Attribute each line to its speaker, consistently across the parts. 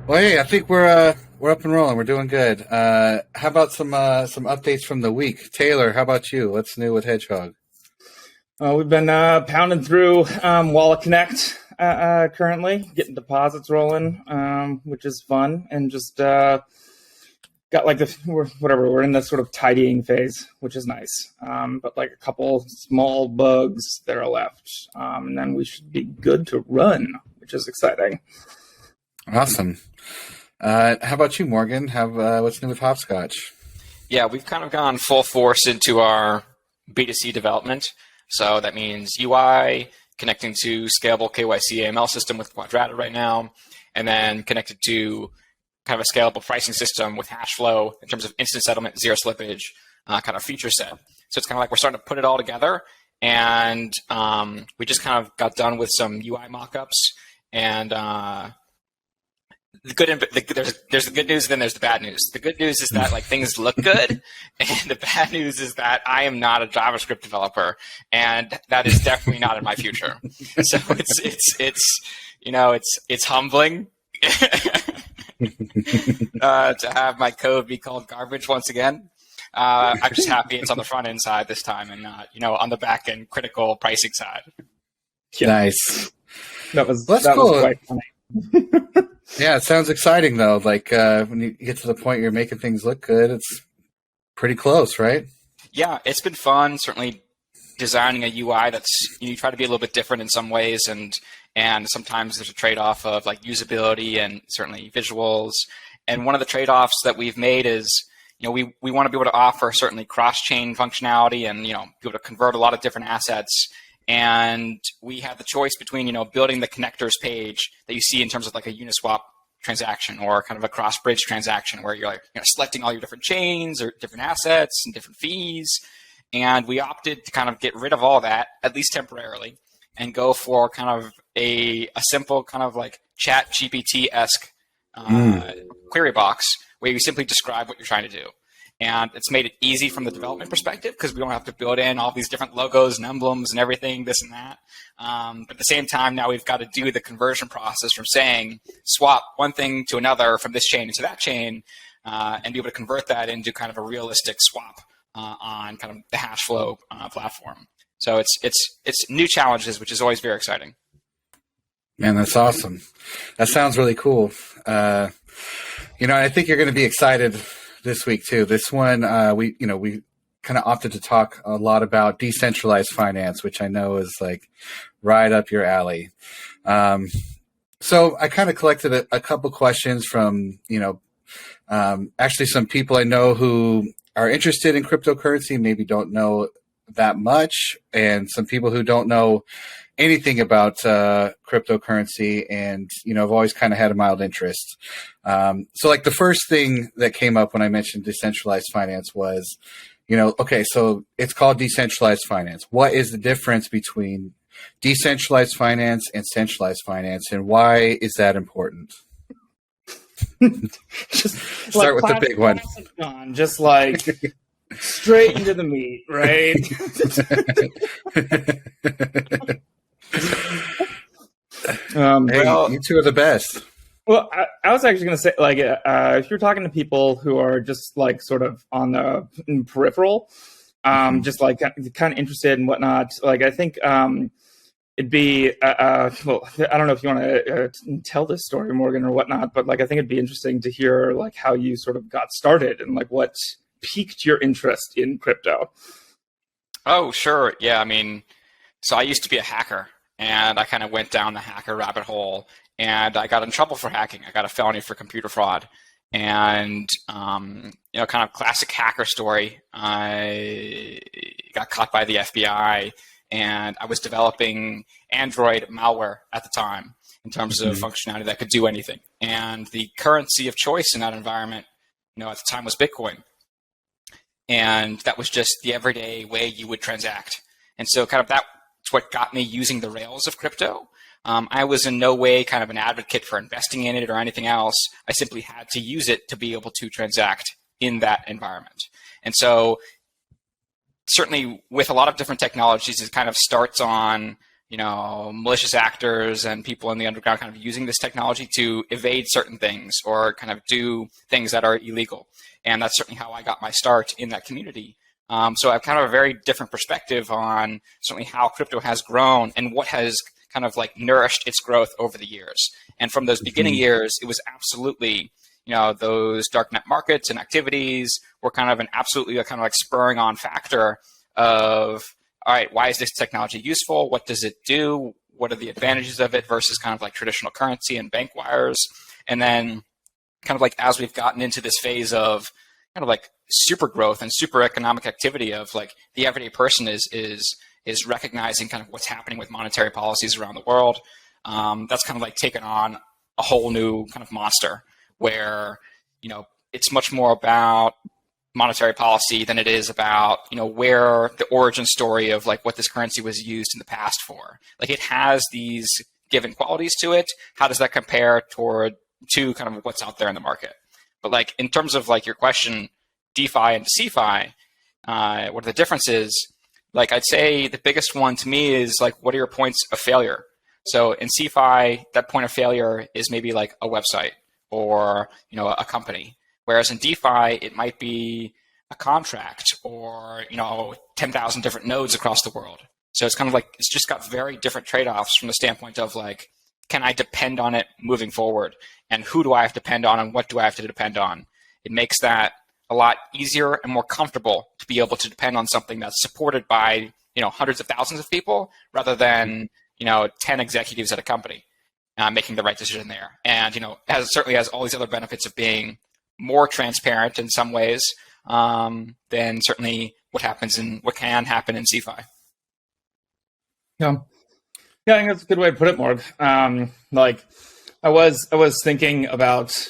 Speaker 1: Well, hey, I think we're up and rolling. We're doing good. How about some updates from the week? Taylor, how about you? What's new with Hedgehog?
Speaker 2: We've been pounding through Wallet Connect currently, getting deposits rolling, which is fun, and just got like we're in this sort of tidying phase, which is nice. But like a couple small bugs that are left, and then we should be good to run, which is exciting.
Speaker 1: Awesome. How about you, Morgan? What's new with Hopscotch?
Speaker 3: Yeah, we've kind of gone full force into our B2C development. So that means UI, connecting to scalable KYC AML system with Quadrata right now, and then connected to kind of a scalable pricing system with hash flow in terms of instant settlement, zero slippage, kind of feature set. So it's kind of like we're starting to put it all together, and we just kind of got done with some UI mockups, and there's the good news, and then there's the bad news. The good news is that like things look good, and the bad news is that I am not a JavaScript developer, and that is definitely not in my future. So it's humbling to have my code be called garbage once again. I'm just happy it's on the front end side this time, and not on the back end critical pricing side.
Speaker 1: Yeah. Nice.
Speaker 2: That was
Speaker 1: cool.
Speaker 2: Was quite funny.
Speaker 1: Yeah, it sounds exciting though. Like when you get to the point you're making things look good, it's pretty close, right?
Speaker 3: Yeah, it's been fun. Certainly, designing a UI that's you try to be a little bit different in some ways, and sometimes there's a trade-off of like usability and certainly visuals. And one of the trade-offs that we've made is we want to be able to offer certainly cross-chain functionality and be able to convert a lot of different assets. And we have the choice between, building the connectors page that you see in terms of like a Uniswap transaction or kind of a cross-bridge transaction where you're like selecting all your different chains or different assets and different fees. And we opted to kind of get rid of all that, at least temporarily, and go for kind of a simple kind of like chat GPT-esque query box where you simply describe what you're trying to do. And it's made it easy from the development perspective because we don't have to build in all these different logos and emblems and everything, this and that. But at the same time, now we've got to do the conversion process from saying swap one thing to another from this chain into that chain and be able to convert that into kind of a realistic swap on kind of the hash flow platform. So it's new challenges, which is always very exciting.
Speaker 1: Man, that's awesome. That sounds really cool. I think you're going to be excited this week too. This one, we kind of opted to talk a lot about decentralized finance, which I know is like right up your alley. So I kind of collected a couple questions from, actually some people I know who are interested in cryptocurrency, maybe don't know that much, and some people who don't know anything about cryptocurrency and, I've always kind of had a mild interest. So like the first thing that came up when I mentioned decentralized finance was, okay, so it's called decentralized finance. What is the difference between decentralized finance and centralized finance, and why is that important?
Speaker 2: Just
Speaker 1: start with the big one.
Speaker 2: John, just like straight into the meat, right?
Speaker 1: Hey, you two are the best.
Speaker 2: Well, I was actually going to say, like, if you're talking to people who are just like sort of on the peripheral, just like kind of interested and whatnot, like I think it'd be well, I don't know if you want to tell this story, Morgan, or whatnot, but like I think it'd be interesting to hear like how you sort of got started and like what piqued your interest in crypto.
Speaker 3: Oh, sure. Yeah, I mean, so I used to be a hacker. And I kind of went down the hacker rabbit hole, and I got in trouble for hacking. I got a felony for computer fraud, and kind of classic hacker story. I got caught by the FBI, and I was developing Android malware at the time in terms of functionality that could do anything. And the currency of choice in that environment, at the time was Bitcoin, and that was just the everyday way you would transact. And so, kind of that. What got me using the rails of crypto. I was in no way kind of an advocate for investing in it or anything else. I simply had to use it to be able to transact in that environment. And so certainly with a lot of different technologies, it kind of starts on malicious actors and people in the underground kind of using this technology to evade certain things or kind of do things that are illegal. And that's certainly how I got my start in that community. So I have kind of a very different perspective on certainly how crypto has grown and what has kind of like nourished its growth over the years. And from those beginning years, it was absolutely, those darknet markets and activities were kind of absolutely a kind of like spurring on factor of, all right, why is this technology useful? What does it do? What are the advantages of it versus kind of like traditional currency and bank wires? And then kind of like as we've gotten into this phase of kind of like super growth and super economic activity of like the everyday person is recognizing kind of what's happening with monetary policies around the world. That's kind of like taken on a whole new kind of monster where, it's much more about monetary policy than it is about, where the origin story of like what this currency was used in the past for. Like it has these given qualities to it. How does that compare to kind of what's out there in the market? But like in terms of like your question, DeFi and CeFi, what are the differences? Like I'd say the biggest one to me is like, what are your points of failure? So in CeFi, that point of failure is maybe like a website or, a company. Whereas in DeFi, it might be a contract or, 10,000 different nodes across the world. So it's kind of like, it's just got very different trade-offs from the standpoint of like, can I depend on it moving forward? And who do I have to depend on and what do I have to depend on? It makes that a lot easier and more comfortable to be able to depend on something that's supported by, hundreds of thousands of people rather than, 10 executives at a company making the right decision there. And, certainly has all these other benefits of being more transparent in some ways than certainly what can happen in CeFi.
Speaker 2: Yeah. Yeah, I think that's a good way to put it, Morg. Like I was thinking about,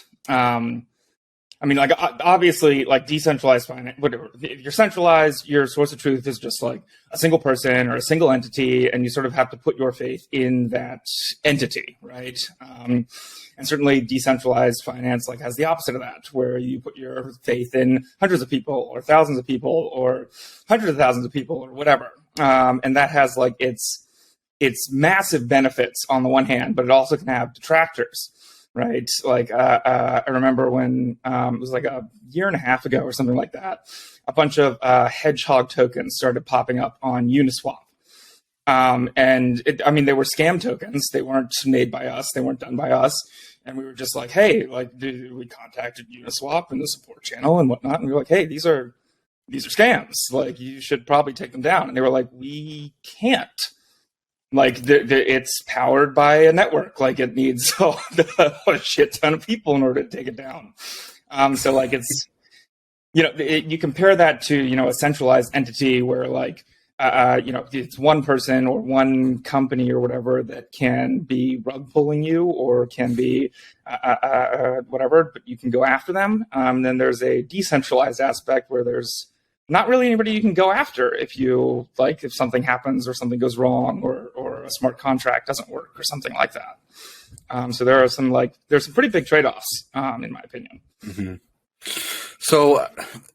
Speaker 2: obviously, like decentralized finance, whatever. If you're centralized, your source of truth is just like a single person or a single entity, and you sort of have to put your faith in that entity, right? And certainly decentralized finance like has the opposite of that, where you put your faith in hundreds of people or thousands of people or hundreds of thousands of people or whatever. And that has like its massive benefits on the one hand, but it also can have detractors. Right. Like I remember when it was like a year and a half ago or something like that, a bunch of Hedgehog tokens started popping up on Uniswap. They were scam tokens. They weren't made by us. They weren't done by us. And we were just like, hey, like we contacted Uniswap and the support channel and whatnot. And we were like, hey, these are scams. Like you should probably take them down. And they were like, we can't. Like it's powered by a network. Like it needs a shit ton of people in order to take it down. So like it's, you compare that to, a centralized entity where like, it's one person or one company or whatever that can be rug pulling you or can be whatever, but you can go after them. Then there's a decentralized aspect where there's not really anybody you can go after if something happens or something goes wrong or a smart contract doesn't work or something like that. So there's some pretty big trade-offs, in my opinion.
Speaker 1: Mm-hmm. So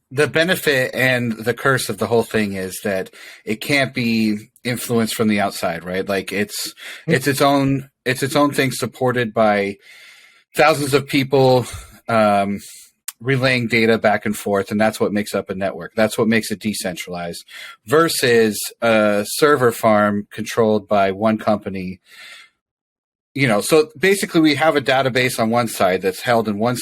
Speaker 1: the benefit and the curse of the whole thing is that it can't be influenced from the outside, right? Like it's its own thing supported by thousands of people, relaying data back and forth, and that's what makes up a network. That's what makes it decentralized versus a server farm controlled by one company. So basically we have a database on one side that's held in one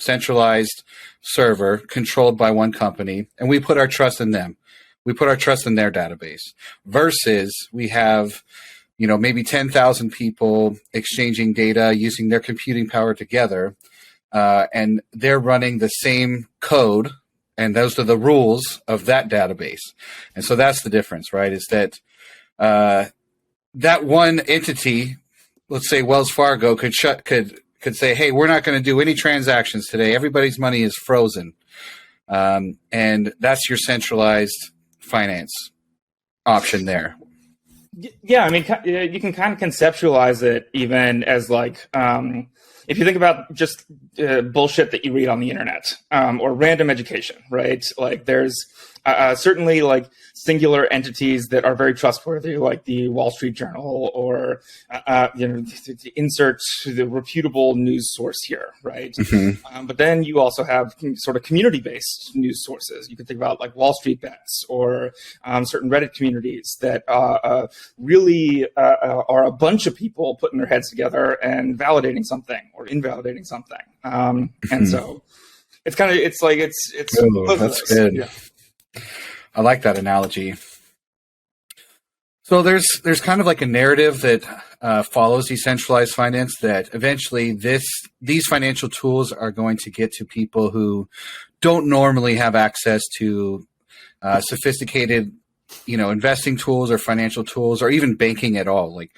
Speaker 1: centralized server controlled by one company, and we put our trust in them. We put our trust in their database versus we have, maybe 10,000 people exchanging data using their computing power together. And they're running the same code, and those are the rules of that database. And so that's the difference, right? Is that that one entity, let's say Wells Fargo, could say, hey, we're not going to do any transactions today. Everybody's money is frozen. And that's your centralized finance option there.
Speaker 2: Yeah, I mean, you can kind of conceptualize it even as like if you think about just bullshit that you read on the internet, or random education, right? Like there's certainly like singular entities that are very trustworthy, like the Wall Street Journal, or to insert the reputable news source here, right? But then you also have sort of community-based news sources. You could think about like Wall Street Bets, or certain Reddit communities that really are a bunch of people putting their heads together and validating something or invalidating something. And so it's kind of it's
Speaker 1: Oh, that's good.
Speaker 2: Yeah.
Speaker 1: I like that analogy. So there's kind of like a narrative that follows decentralized finance, that eventually these financial tools are going to get to people who don't normally have access to sophisticated, investing tools or financial tools or even banking at all. Like,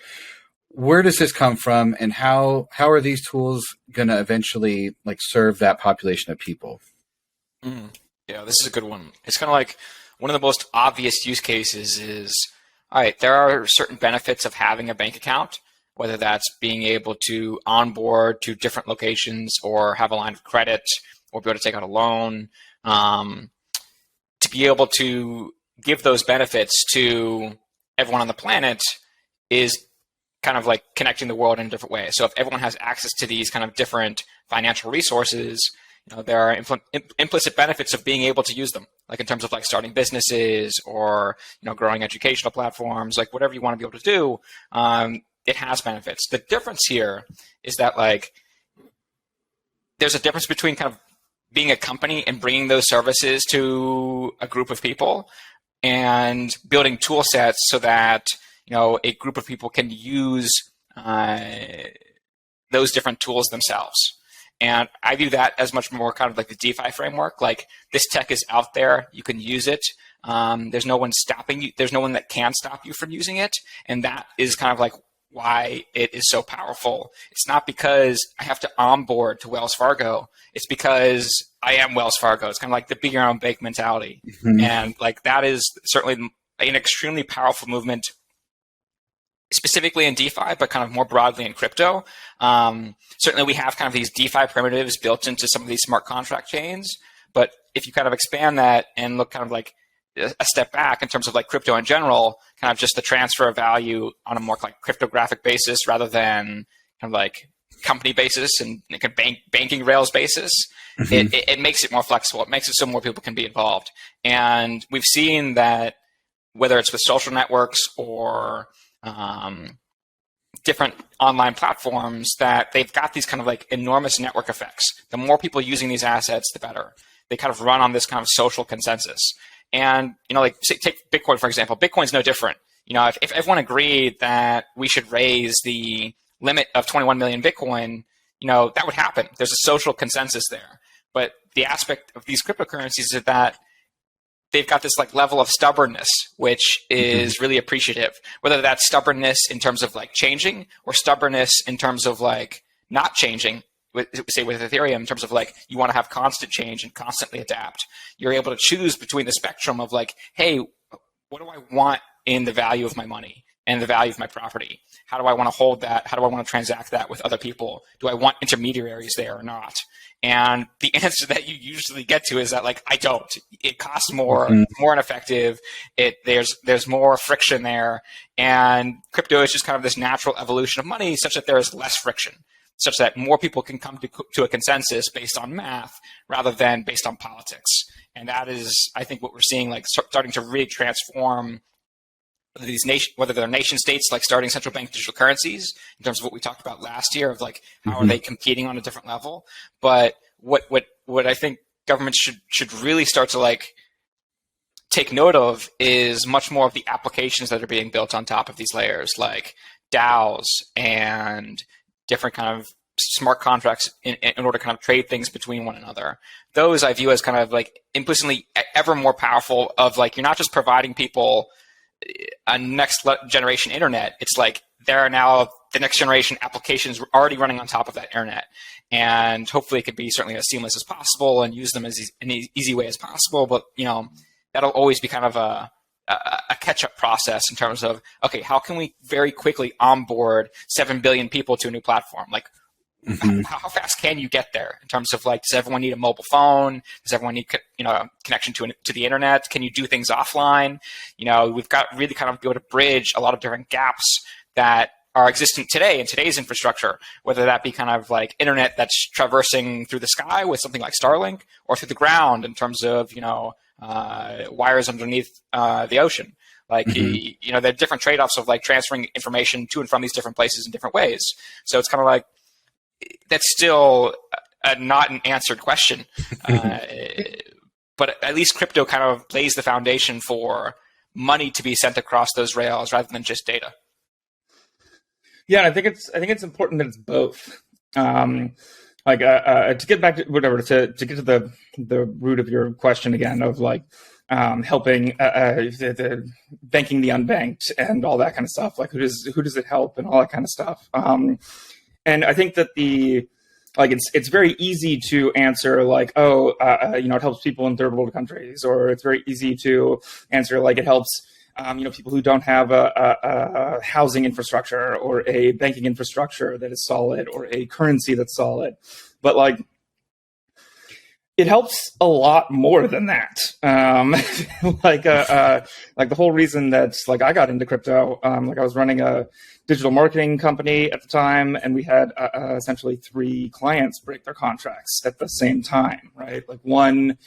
Speaker 1: where does this come from, and how are these tools going to eventually like serve that population of people?
Speaker 3: Yeah, this is a good one. It's kind of like one of the most obvious use cases is, all right, there are certain benefits of having a bank account, whether that's being able to onboard to different locations or have a line of credit or be able to take out a loan. To be able to give those benefits to everyone on the planet is kind of like connecting the world in a different way. So if everyone has access to these kind of different financial resources, there are implicit benefits of being able to use them, like in terms of like starting businesses or growing educational platforms, like whatever you want to be able to do. It has benefits. The difference here is that like there's a difference between kind of being a company and bringing those services to a group of people and building tool sets so that a group of people can use those different tools themselves. And I view that as much more kind of like the DeFi framework. Like, this tech is out there, you can use it. There's no one stopping you. There's no one that can stop you from using it. And that is kind of like why it is so powerful. It's not because I have to onboard to Wells Fargo. It's because I am Wells Fargo. It's kind of like the be your own bank mentality. And like that is certainly an extremely powerful movement, specifically in DeFi, but kind of more broadly in crypto. Certainly we have kind of these DeFi primitives built into some of these smart contract chains. But if you kind of expand that and look kind of like a step back in terms of like crypto in general, kind of just the transfer of value on a more like cryptographic basis rather than kind of like company basis and like a banking rails basis, it makes it more flexible. It makes it so more people can be involved. And we've seen that whether it's with social networks or different online platforms, that they've got these kind of like enormous network effects. The more people using these assets, the better. They kind of run on this kind of social consensus. And, like take Bitcoin, for example. Bitcoin's no different. If everyone agreed that we should raise the limit of 21 million Bitcoin, that would happen. There's a social consensus there. But the aspect of these cryptocurrencies is that they've got this like level of stubbornness, which is really appreciative. Whether that's stubbornness in terms of like changing, or stubbornness in terms of like not changing, say with Ethereum, in terms of like you want to have constant change and constantly adapt. You're able to choose between the spectrum of like, hey, what do I want in the value of my money and the value of my property? How do I want to hold that? How do I want to transact that with other people? Do I want intermediaries there or not? And the answer that you usually get to is that like, I don't. It costs more, more ineffective. There's more friction there. And crypto is just kind of this natural evolution of money such that there is less friction, such that more people can come to a consensus based on math rather than based on politics. And that is, I think, what we're seeing, like starting to really transform whether they're nation states, like starting central bank digital currencies, in terms of what we talked about last year of like how are they competing on a different level. But what I think governments should really start to like take note of is much more of the applications that are being built on top of these layers, like DAOs and different kind of smart contracts in order to kind of trade things between one another. Those I view as kind of like implicitly ever more powerful, of like, you're not just providing people a next generation internet. It's like there are now the next generation applications already running on top of that internet. And hopefully it could be certainly as seamless as possible and use them as in an easy way as possible. But, that'll always be kind of a catch-up process in terms of, okay, how can we very quickly onboard 7 billion people to a new platform? Like, how fast can you get there in terms of like, does everyone need a mobile phone? Does everyone need, connection to the internet? Can you do things offline? We've got really kind of be able to bridge a lot of different gaps that are existent today in today's infrastructure, whether that be kind of like internet that's traversing through the sky with something like Starlink, or through the ground in terms of, wires underneath the ocean. Like, there are different trade-offs of like transferring information to and from these different places in different ways. So it's kind of like, that's still not an answered question. But at least crypto kind of lays the foundation for money to be sent across those rails rather than just data.
Speaker 2: Yeah, I think it's important that it's both. To get back to whatever, to get to the root of your question again of like helping the banking the unbanked and all that kind of stuff. Like who does it help and all that kind of stuff. And I think that it's very easy to answer like, it helps people in third world countries, or it's very easy to answer like it helps people who don't have a housing infrastructure or a banking infrastructure that is solid or a currency that's solid. But like, it helps a lot more than that. Like the whole reason that like I got into crypto, like I was running a digital marketing company at the time, and we had essentially 3 clients break their contracts at the same time, right? Like one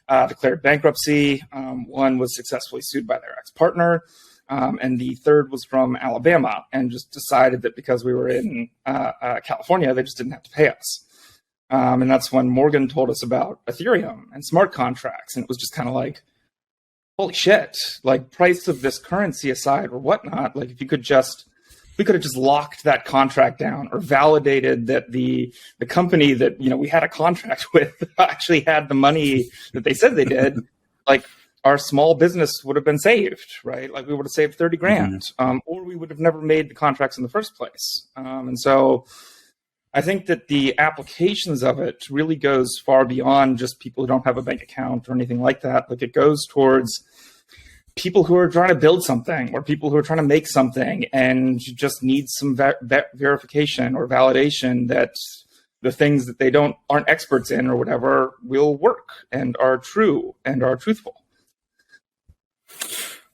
Speaker 2: declared bankruptcy, one was successfully sued by their ex-partner, and the third was from Alabama and just decided that because we were in California, they just didn't have to pay us. And that's when Morgan told us about Ethereum and smart contracts. And it was just kind of like, holy shit, like price of this currency aside or whatnot, like if we could have just locked that contract down or validated that the company that, we had a contract with actually had the money that they said they did, like our small business would have been saved, right? Like we would have saved 30 grand, or we would have never made the contracts in the first place. And so I think that the applications of it really goes far beyond just people who don't have a bank account or anything like that. Like it goes towards people who are trying to build something, or people who are trying to make something and just need some verification or validation that the things that they aren't experts in or whatever will work and are true and are truthful.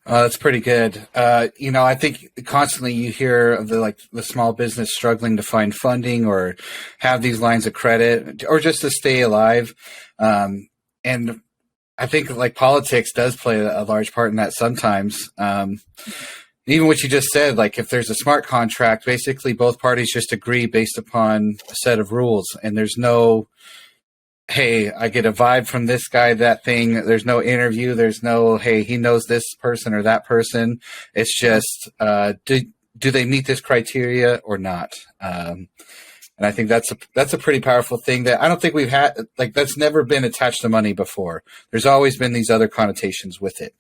Speaker 1: That's pretty good. I think constantly you hear of the small business struggling to find funding or have these lines of credit or just to stay alive. And I think like politics does play a large part in that sometimes. Even what you just said, like if there's a smart contract, basically both parties just agree based upon a set of rules, and there's no, hey, I get a vibe from this guy, that thing. There's no interview. There's no, hey, he knows this person or that person. It's just, do they meet this criteria or not? And I think that's a pretty powerful thing that I don't think we've had, like that's never been attached to money before. There's always been these other connotations with it.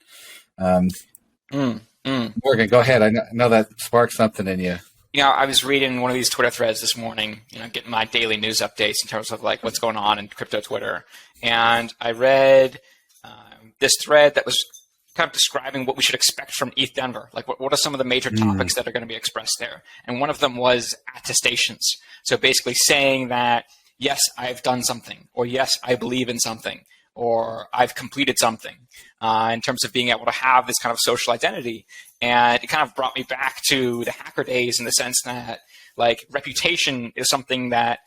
Speaker 1: Morgan, go ahead. I know that sparked something in you.
Speaker 3: I was reading one of these Twitter threads this morning, getting my daily news updates in terms of like what's going on in crypto Twitter. And I read this thread that was kind of describing what we should expect from ETH Denver. Like what are some of the major topics that are going to be expressed there? And one of them was attestations. So basically saying that, yes, I've done something, or yes, I believe in something, or I've completed something, in terms of being able to have this kind of social identity. And it kind of brought me back to the hacker days in the sense that like reputation is something that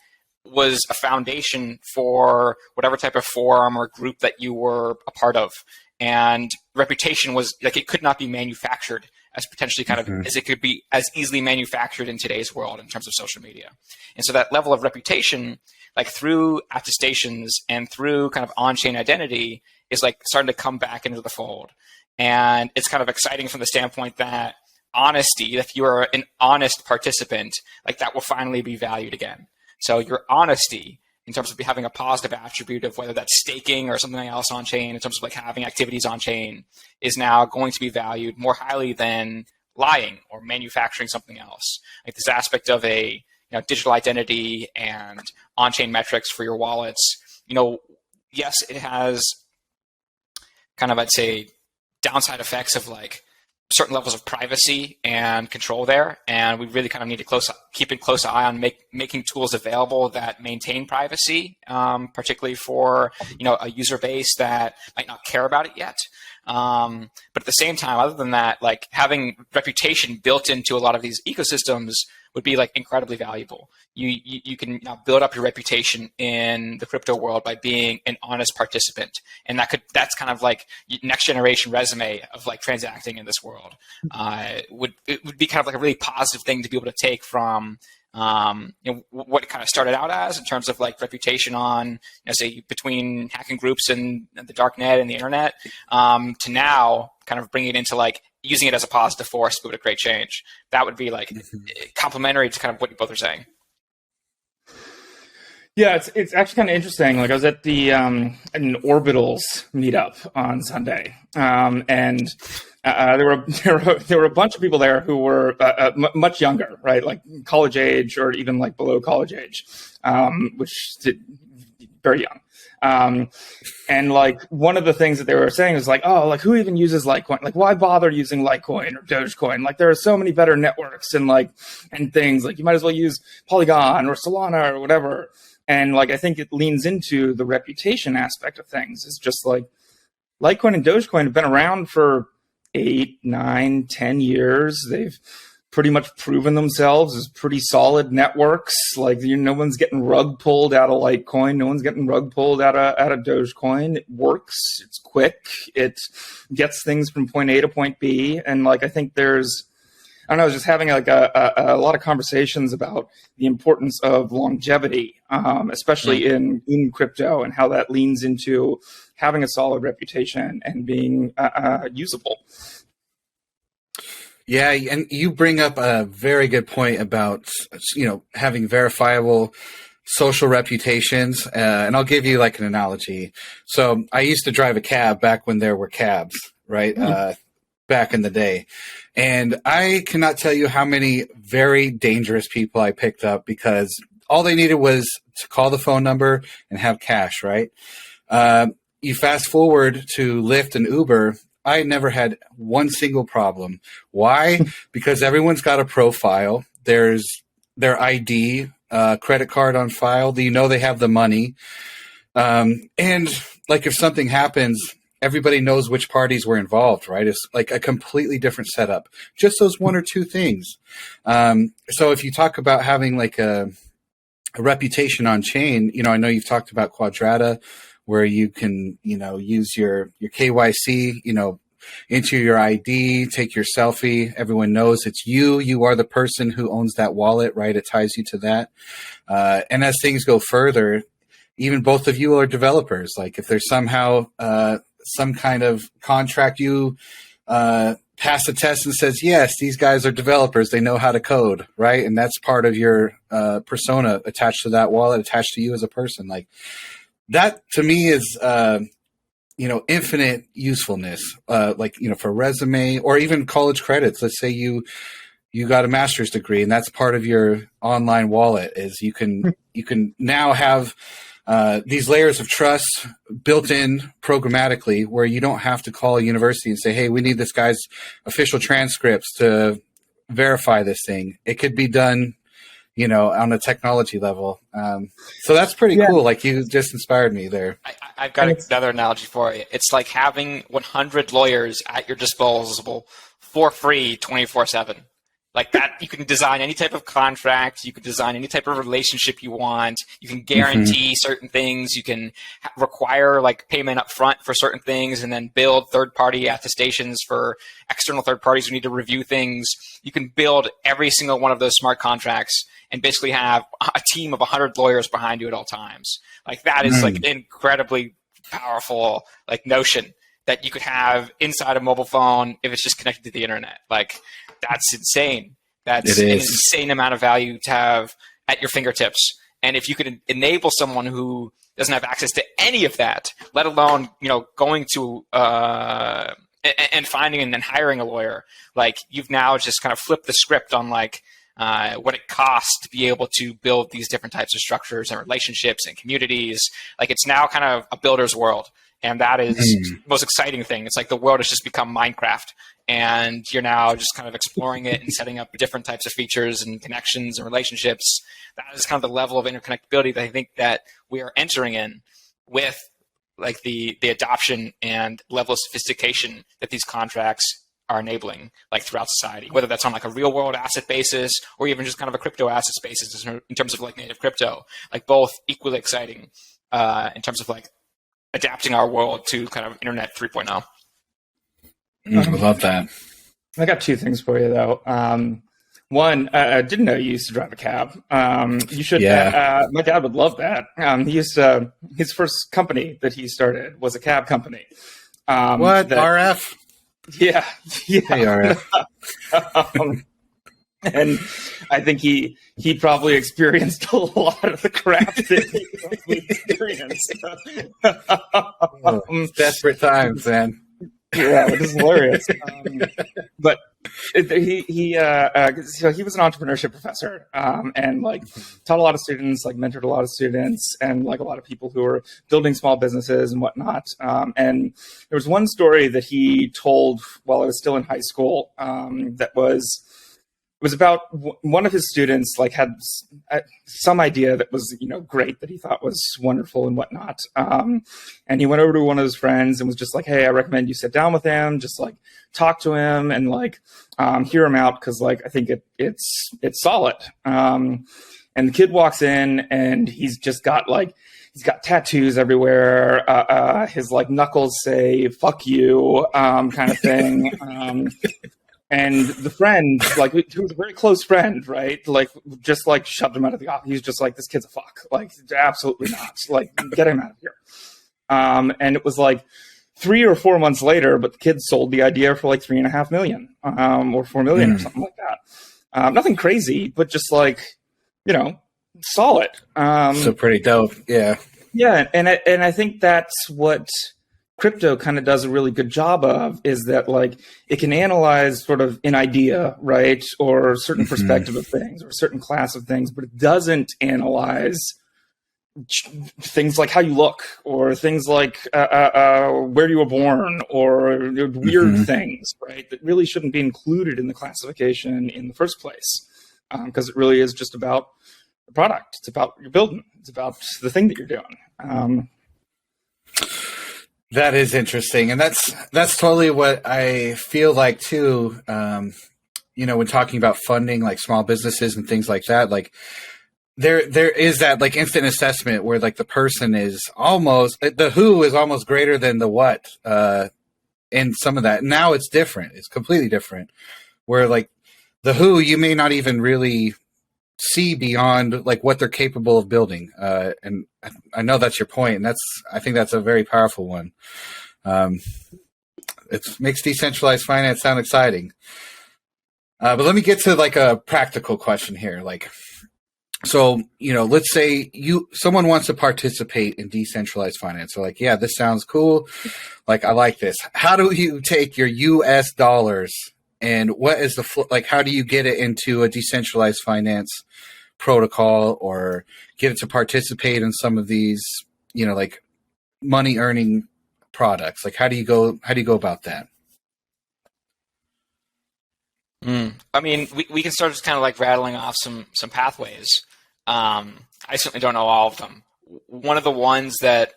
Speaker 3: was a foundation for whatever type of forum or group that you were a part of. And reputation was like, it could not be manufactured as potentially kind of as it could be as easily manufactured in today's world in terms of social media. And so that level of reputation, like through attestations and through kind of on-chain identity, is like starting to come back into the fold. And it's kind of exciting from the standpoint that honesty, if you're an honest participant, like that will finally be valued again. So your honesty in terms of having a positive attribute of whether that's staking or something else on chain, in terms of like having activities on chain, is now going to be valued more highly than lying or manufacturing something else. Like this aspect of a digital identity and on-chain metrics for your wallets, yes, it has kind of, I'd say, downside effects of like certain levels of privacy and control there, and we really kind of need to keep a close eye on making tools available that maintain privacy, particularly for a user base that might not care about it yet. But at the same time, other than that, like having reputation built into a lot of these ecosystems would be like incredibly valuable. You can now build up your reputation in the crypto world by being an honest participant, and that's kind of like next generation resume of like transacting in this world. It would be kind of like a really positive thing to be able to take from what it kind of started out as in terms of like reputation on, say between hacking groups and the dark net and the internet, to now kind of bringing it into like using it as a positive force to be able to create change. That would be like complementary to kind of what you both are saying.
Speaker 2: Yeah, it's actually kind of interesting. Like I was at the an Orbitals meetup on Sunday, and there were a bunch of people there who were much younger, right? Like college age or even like below college age, which is very young. And like one of the things that they were saying was like, oh, like who even uses Litecoin? Like why bother using Litecoin or Dogecoin? Like there are so many better networks and things. Like you might as well use Polygon or Solana or whatever. And like I think it leans into the reputation aspect of things. It's just like Litecoin and Dogecoin have been around for 8, 9, 10 years. They've pretty much proven themselves as pretty solid networks. Like no one's getting rug pulled out of Litecoin. No one's getting rug pulled out of Dogecoin. It works. It's quick. It gets things from point A to point B. And like I think I don't know, I was just having like a lot of conversations about the importance of longevity, especially in crypto, and how that leans into having a solid reputation and being usable.
Speaker 1: Yeah, and you bring up a very good point about having verifiable social reputations, and I'll give you like an analogy. So I used to drive a cab back when there were cabs, right? Back in the day. And I cannot tell you how many very dangerous people I picked up because all they needed was to call the phone number and have cash, right? You fast forward to Lyft and Uber, I never had one single problem. Why? Because everyone's got a profile. There's their ID, credit card on file. They have the money. And like if something happens, everybody knows which parties were involved, right? It's like a completely different setup. Just those one or two things. So if you talk about having like a reputation on chain, I know you've talked about Quadrata, where you can, use your KYC, into your ID, take your selfie. Everyone knows it's you. You are the person who owns that wallet, right? It ties you to that. And as things go further, even both of you are developers. Like if there's somehow some kind of contract, you pass a test and says, yes, these guys are developers. They know how to code, right? And that's part of your persona attached to that wallet, attached to you as a person. Like that to me is, infinite usefulness, for resume or even college credits. Let's say you got a master's degree and that's part of your online wallet is you can now have these layers of trust built in programmatically where you don't have to call a university and say, hey, we need this guy's official transcripts to verify this thing. It could be done, on a technology level. So that's pretty cool. Like you just inspired me there.
Speaker 3: I've got another analogy for you. It's like having 100 lawyers at your disposal for free 24/7. Like that, you can design any type of contract. You can design any type of relationship you want. You can guarantee certain things. You can require like payment up front for certain things and then build third-party attestations for external third parties who need to review things. You can build every single one of those smart contracts and basically have a team of 100 lawyers behind you at all times. Like that is like incredibly powerful like notion that you could have inside a mobile phone if it's just connected to the internet. Like that's insane. That's an insane amount of value to have at your fingertips. And if you could enable someone who doesn't have access to any of that, let alone, going to and finding and then hiring a lawyer, like you've now just kind of flipped the script on like what it costs to be able to build these different types of structures and relationships and communities. Like it's now kind of a builder's world. And that is the most exciting thing. It's like the world has just become Minecraft. and you're now just kind of exploring it and setting up different types of features and connections and relationships. That is kind of the level of interconnectability that I think that we are entering in with like the adoption and level of sophistication that these contracts are enabling like throughout society, whether that's on like a real world asset basis or even just kind of a crypto asset basis in terms of like native crypto, like both equally exciting in terms of like adapting our world to kind of internet 3.0.
Speaker 1: I love that.
Speaker 2: I got two things for you though. One, I didn't know you used to drive a cab. You should.
Speaker 1: Yeah.
Speaker 2: My dad would love that. He used his first company that he started was a cab company.
Speaker 1: What RF?
Speaker 2: Yeah.
Speaker 1: Hey, RF.
Speaker 2: And I think he probably experienced a lot of the crap that he probably experienced.
Speaker 1: Desperate times, man.
Speaker 2: Yeah, it is hilarious. But so he was an entrepreneurship professor, and like taught a lot of students, like mentored a lot of students, and like a lot of people who were building small businesses and whatnot. And there was one story that he told while I was still in high school that was. It was about one of his students like had some idea that was, great, that he thought was wonderful and whatnot. And he went over to one of his friends and was just like, hey, I recommend you sit down with him, just like talk to him and like hear him out. Cause like, I think it's solid. And the kid walks in and he's got tattoos everywhere. His like knuckles say, fuck you, kind of thing. And the friend, like, who was a very close friend, right? Like, just like shoved him out of the office. He was just like, this kid's a fuck. Like, absolutely not. Like, get him out of here. And it was like 3 or 4 months later, but the kid sold the idea for like $3.5 million, or $4 million or something like that. Nothing crazy, but just like, solid.
Speaker 1: So pretty dope. Yeah.
Speaker 2: Yeah. And I think that's what crypto kind of does a really good job of, is that like it can analyze sort of an idea, right, or a certain perspective of things or a certain class of things, but it doesn't analyze things like how you look or things like where you were born or weird things, right, that really shouldn't be included in the classification in the first place, because it really is just about the product. It's about what you're building. It's about the thing that you're doing.
Speaker 1: That is interesting, and that's totally what I feel like too. When talking about funding like small businesses and things like that, like there is that like instant assessment where like the person is almost, the who is almost greater than the what, and some of that. Now it's different; it's completely different. Where like the who, you may not even really see beyond like what they're capable of building, and I know that's your point, and I think that's a very powerful one. It makes decentralized finance sound exciting, but let me get to like a practical question here. Like, so let's say someone wants to participate in decentralized finance. So like, yeah, this sounds cool. Like, I like this. How do you take your US dollars and what is how do you get it into a decentralized finance protocol or get it to participate in some of these, like money earning products? Like, how do you go about that?
Speaker 3: I mean, we can start just kind of like rattling off some pathways. I certainly don't know all of them. One of the ones that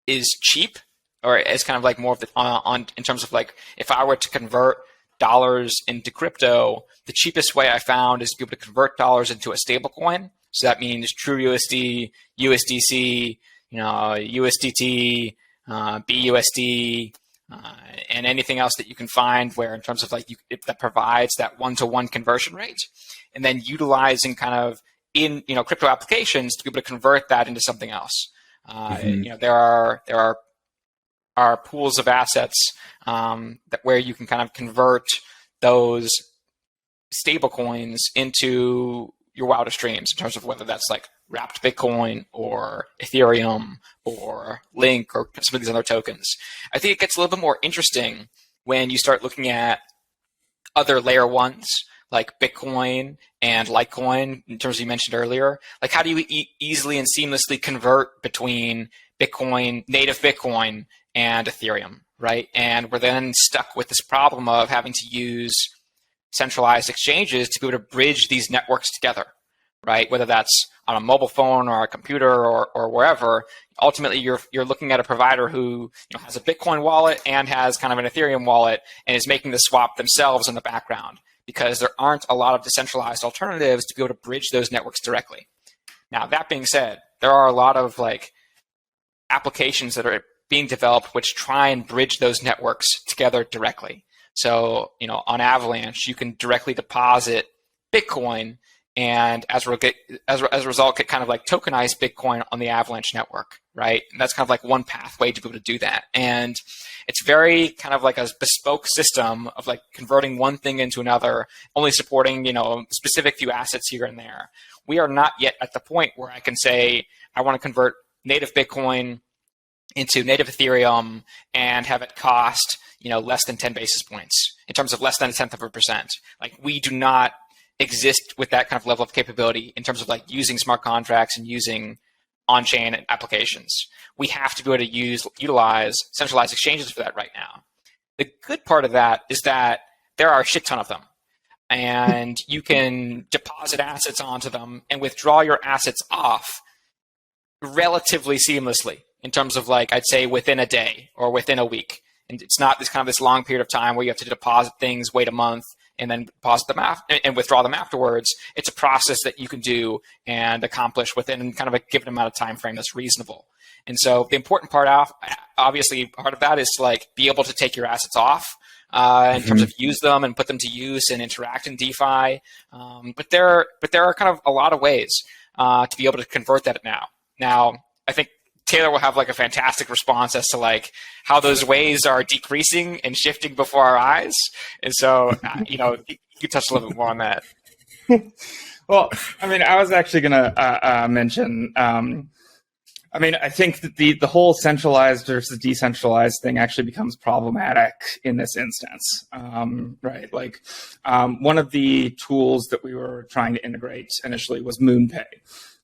Speaker 3: is cheap, or is kind of like more of the on in terms of like if I were to convert dollars into crypto, the cheapest way I found is to be able to convert dollars into a stable coin. So that means TrueUSD, USDC, USDT, BUSD, and anything else that you can find where in terms of like that provides that one-to-one conversion rate, and then utilizing kind of in crypto applications to be able to convert that into something else. There are pools of assets that where you can kind of convert those stable coins into your wildest dreams in terms of whether that's like wrapped Bitcoin or Ethereum or Link or some of these other tokens. I think it gets a little bit more interesting when you start looking at other layer ones like Bitcoin and Litecoin, in terms of you mentioned earlier. Like, how do you easily and seamlessly convert between Bitcoin, native Bitcoin, and Ethereum, right? And we're then stuck with this problem of having to use centralized exchanges to be able to bridge these networks together, right? Whether that's on a mobile phone or a computer or wherever. Ultimately, you're looking at a provider who has a Bitcoin wallet and has kind of an Ethereum wallet and is making the swap themselves in the background, because there aren't a lot of decentralized alternatives to be able to bridge those networks directly. Now, that being said, there are a lot of applications that are being developed which try and bridge those networks together directly. So, on Avalanche, you can directly deposit Bitcoin and as a result get kind of tokenized Bitcoin on the Avalanche network, right? And that's kind of one pathway to be able to do that. And it's very kind of like a bespoke system of converting one thing into another, only supporting, specific few assets here and there. We are not yet at the point where I can say, I want to convert native Bitcoin into native Ethereum and have it cost, less than 10 basis points in terms of less than 1/10%. We do not exist with that kind of level of capability in terms of using smart contracts and using on-chain applications. We have to be able to utilize centralized exchanges for that right now. The good part of that is that there are a shit ton of them, and you can deposit assets onto them and withdraw your assets off relatively seamlessly in terms of I'd say within a day or within a week. And it's not this long period of time where you have to deposit things, wait a month, and then deposit them and withdraw them afterwards. It's a process that you can do and accomplish within kind of a given amount of time frame that's reasonable. And so the important part, obviously, part of that is to be able to take your assets off in terms of use them and put them to use and interact in DeFi. But there are kind of a lot of ways to be able to convert that now. Now, I think Taylor will have a fantastic response as to how those ways are decreasing and shifting before our eyes. And so, you could touch a little bit more on that.
Speaker 2: Well, I was actually going to mention, I think that the whole centralized versus decentralized thing actually becomes problematic in this instance, right? One of the tools that we were trying to integrate initially was MoonPay.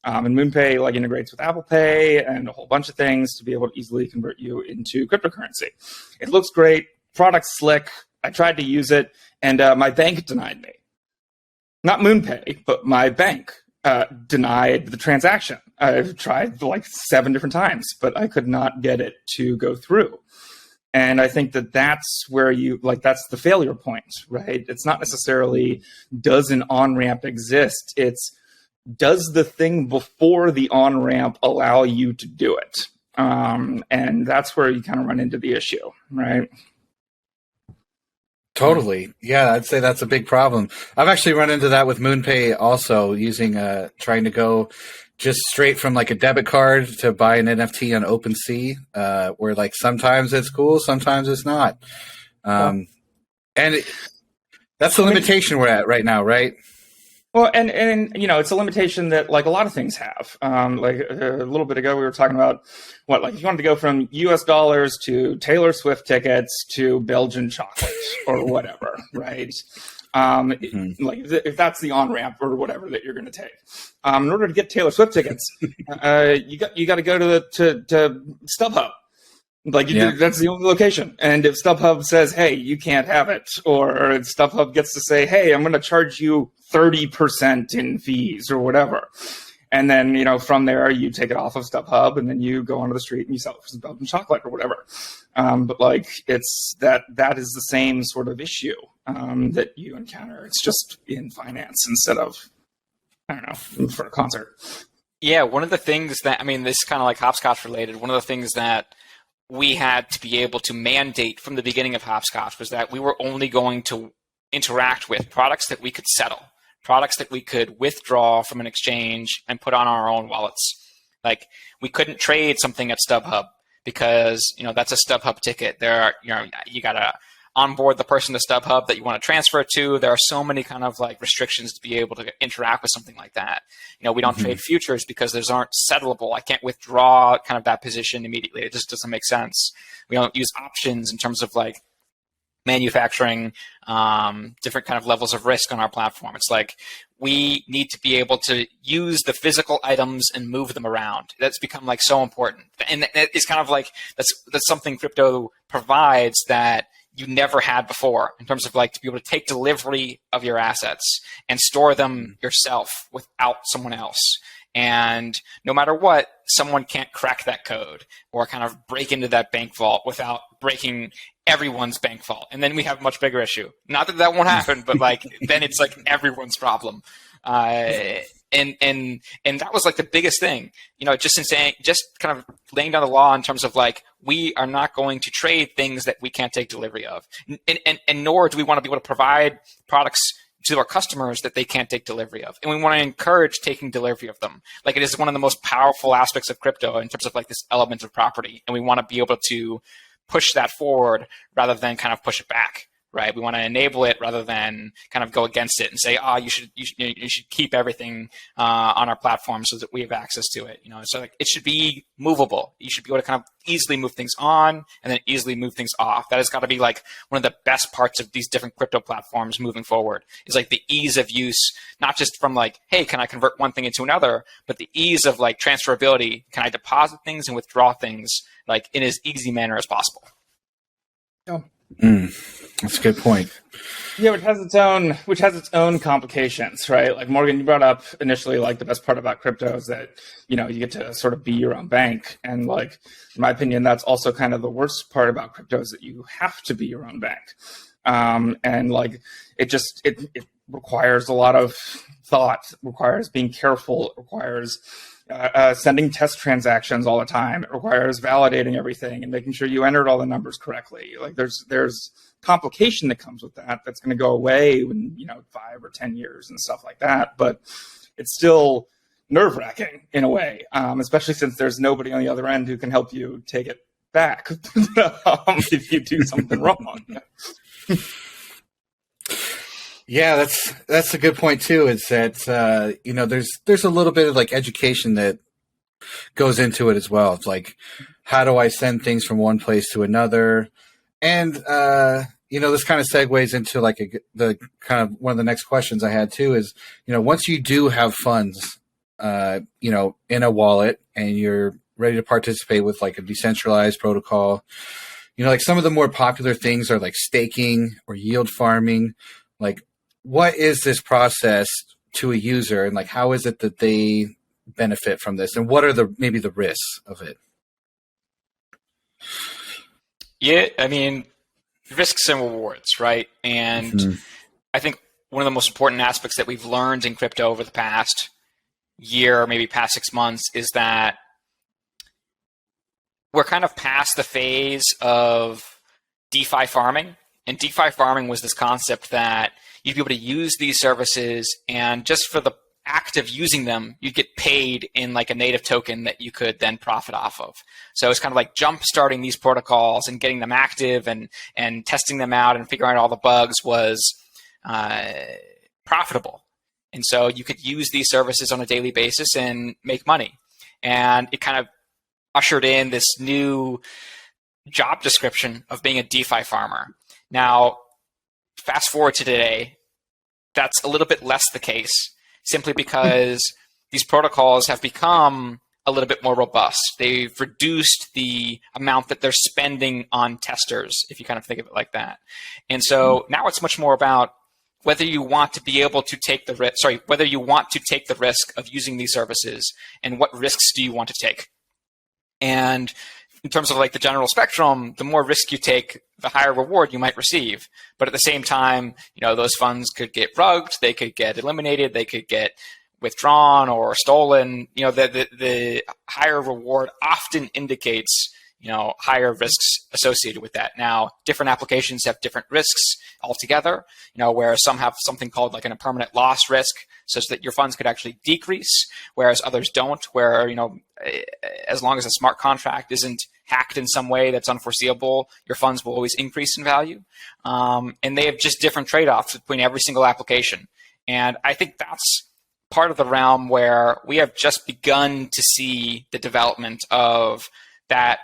Speaker 2: And MoonPay integrates with Apple Pay and a whole bunch of things to be able to easily convert you into cryptocurrency. It looks great. Product's slick. I tried to use it, and my bank denied me. Not MoonPay, but my bank denied the transaction. I've tried 7 different times, but I could not get it to go through. And I think that that's where that's the failure point, right? It's not necessarily does an on-ramp exist. It's does the thing before the on-ramp allow you to do it? And that's where you kind of run into the issue, right?
Speaker 1: Totally. Yeah, I'd say that's a big problem. I've actually run into that with MoonPay also, using trying to go just straight from a debit card to buy an NFT on OpenSea, where sometimes it's cool, sometimes it's not. And that's the limitation we're at right now, right?
Speaker 2: Well, and it's a limitation that a lot of things have. A little bit ago, we were talking about if you wanted to go from US dollars to Taylor Swift tickets to Belgian chocolate or whatever, right? If that's the on-ramp or whatever that you're going to take. In order to get Taylor Swift tickets, you got to go to StubHub. That's the only location. And if StubHub says, hey, you can't have it, or if StubHub gets to say, hey, I'm going to charge you 30% in fees or whatever. And then, from there, you take it off of StubHub and then you go onto the street and you sell it for some Belgian chocolate or whatever. But it's that is the same sort of issue that you encounter. It's just in finance instead of, I don't know, for a concert.
Speaker 3: Yeah, one of the things that, this is kind of Hopscotch related. One of the things that we had to be able to mandate from the beginning of Hopscotch was that we were only going to interact with products that we could settle, products that we could withdraw from an exchange and put on our own wallets. We couldn't trade something at StubHub because, that's a StubHub ticket. You got to onboard the person to StubHub that you want to transfer to. There are so many kind of restrictions to be able to interact with something like that. We don't trade futures because those aren't settlable. I can't withdraw kind of that position immediately. It just doesn't make sense. We don't use options in terms of manufacturing different kind of levels of risk on our platform. It's like we need to be able to use the physical items and move them around. That's become like so important, and it's kind of like that's something crypto provides that you never had before, in terms of like to be able to take delivery of your assets and store them yourself without someone else. And no matter what, someone can't crack that code or kind of break into that bank vault without breaking everyone's bank vault. And then we have a much bigger issue. Not that that won't happen, but like then it's like everyone's problem. And that was like the biggest thing, just in saying, just kind of laying down the law in terms of like, we are not going to trade things that we can't take delivery of. And nor do we want to be able to provide products to our customers that they can't take delivery of. And we want to encourage taking delivery of them. Like, it is one of the most powerful aspects of crypto in terms of like this element of property. And we want to be able to push that forward rather than kind of push it back, right? We want to enable it rather than kind of go against it and say, you should keep everything on our platform so that we have access to it. So like, it should be movable. You should be able to kind of easily move things on and then easily move things off. That has got to be like one of the best parts of these different crypto platforms moving forward, is like the ease of use, not just from like, hey, can I convert one thing into another, but the ease of like transferability. Can I deposit things and withdraw things like in as easy manner as possible?
Speaker 2: Yeah.
Speaker 1: That's a good point.
Speaker 2: Yeah, which has its own complications, right? Like, Morgan, you brought up initially, like, the best part about crypto is that, you get to sort of be your own bank. And like, in my opinion, that's also kind of the worst part about crypto, is that you have to be your own bank. And like, it requires a lot of thought, requires being careful, it requires sending test transactions all the time. It requires validating everything and making sure you entered all the numbers correctly. Like, there's complication that comes with that that's going to go away when 5 or 10 years and stuff like that. But it's still nerve-wracking in a way, especially since there's nobody on the other end who can help you take it back if you do something wrong.
Speaker 1: Yeah, that's a good point too. Is that there's a little bit of like education that goes into it as well. It's like, how do I send things from one place to another? And this kind of segues into like the kind of one of the next questions I had too. Is once you do have funds, in a wallet and you're ready to participate with like a decentralized protocol, like some of the more popular things are like staking or yield farming. Like, what is this process to a user, and like, how is it that they benefit from this, and what are maybe the risks of it?
Speaker 3: Yeah, I mean, risks and rewards, right? And I think one of the most important aspects that we've learned in crypto over the past year, or maybe past 6 months, is that we're kind of past the phase of DeFi farming. And DeFi farming was this concept that you'd be able to use these services, and just for the act of using them, you'd get paid in like a native token that you could then profit off of. So it's kind of like jump starting these protocols and getting them active and testing them out and figuring out all the bugs was profitable. And so you could use these services on a daily basis and make money. And it kind of ushered in this new job description of being a DeFi farmer. Now, fast forward to today, that's a little bit less the case, simply because these protocols have become a little bit more robust. They've reduced the amount that they're spending on testers, if you kind of think of it like that. And so now it's much more about whether you want to be able to take the risk, whether you want to take the risk of using these services, and what risks do you want to take. And in terms of like the general spectrum, the more risk you take, the higher reward you might receive. But at the same time, those funds could get rugged, they could get eliminated, they could get withdrawn or stolen. The higher reward often indicates higher risks associated with that. Now, different applications have different risks altogether, where some have something called like an impermanent loss risk, such that your funds could actually decrease, whereas others don't, where, as long as a smart contract isn't hacked in some way that's unforeseeable, your funds will always increase in value. And they have just different trade-offs between every single application. And I think that's part of the realm where we have just begun to see the development of that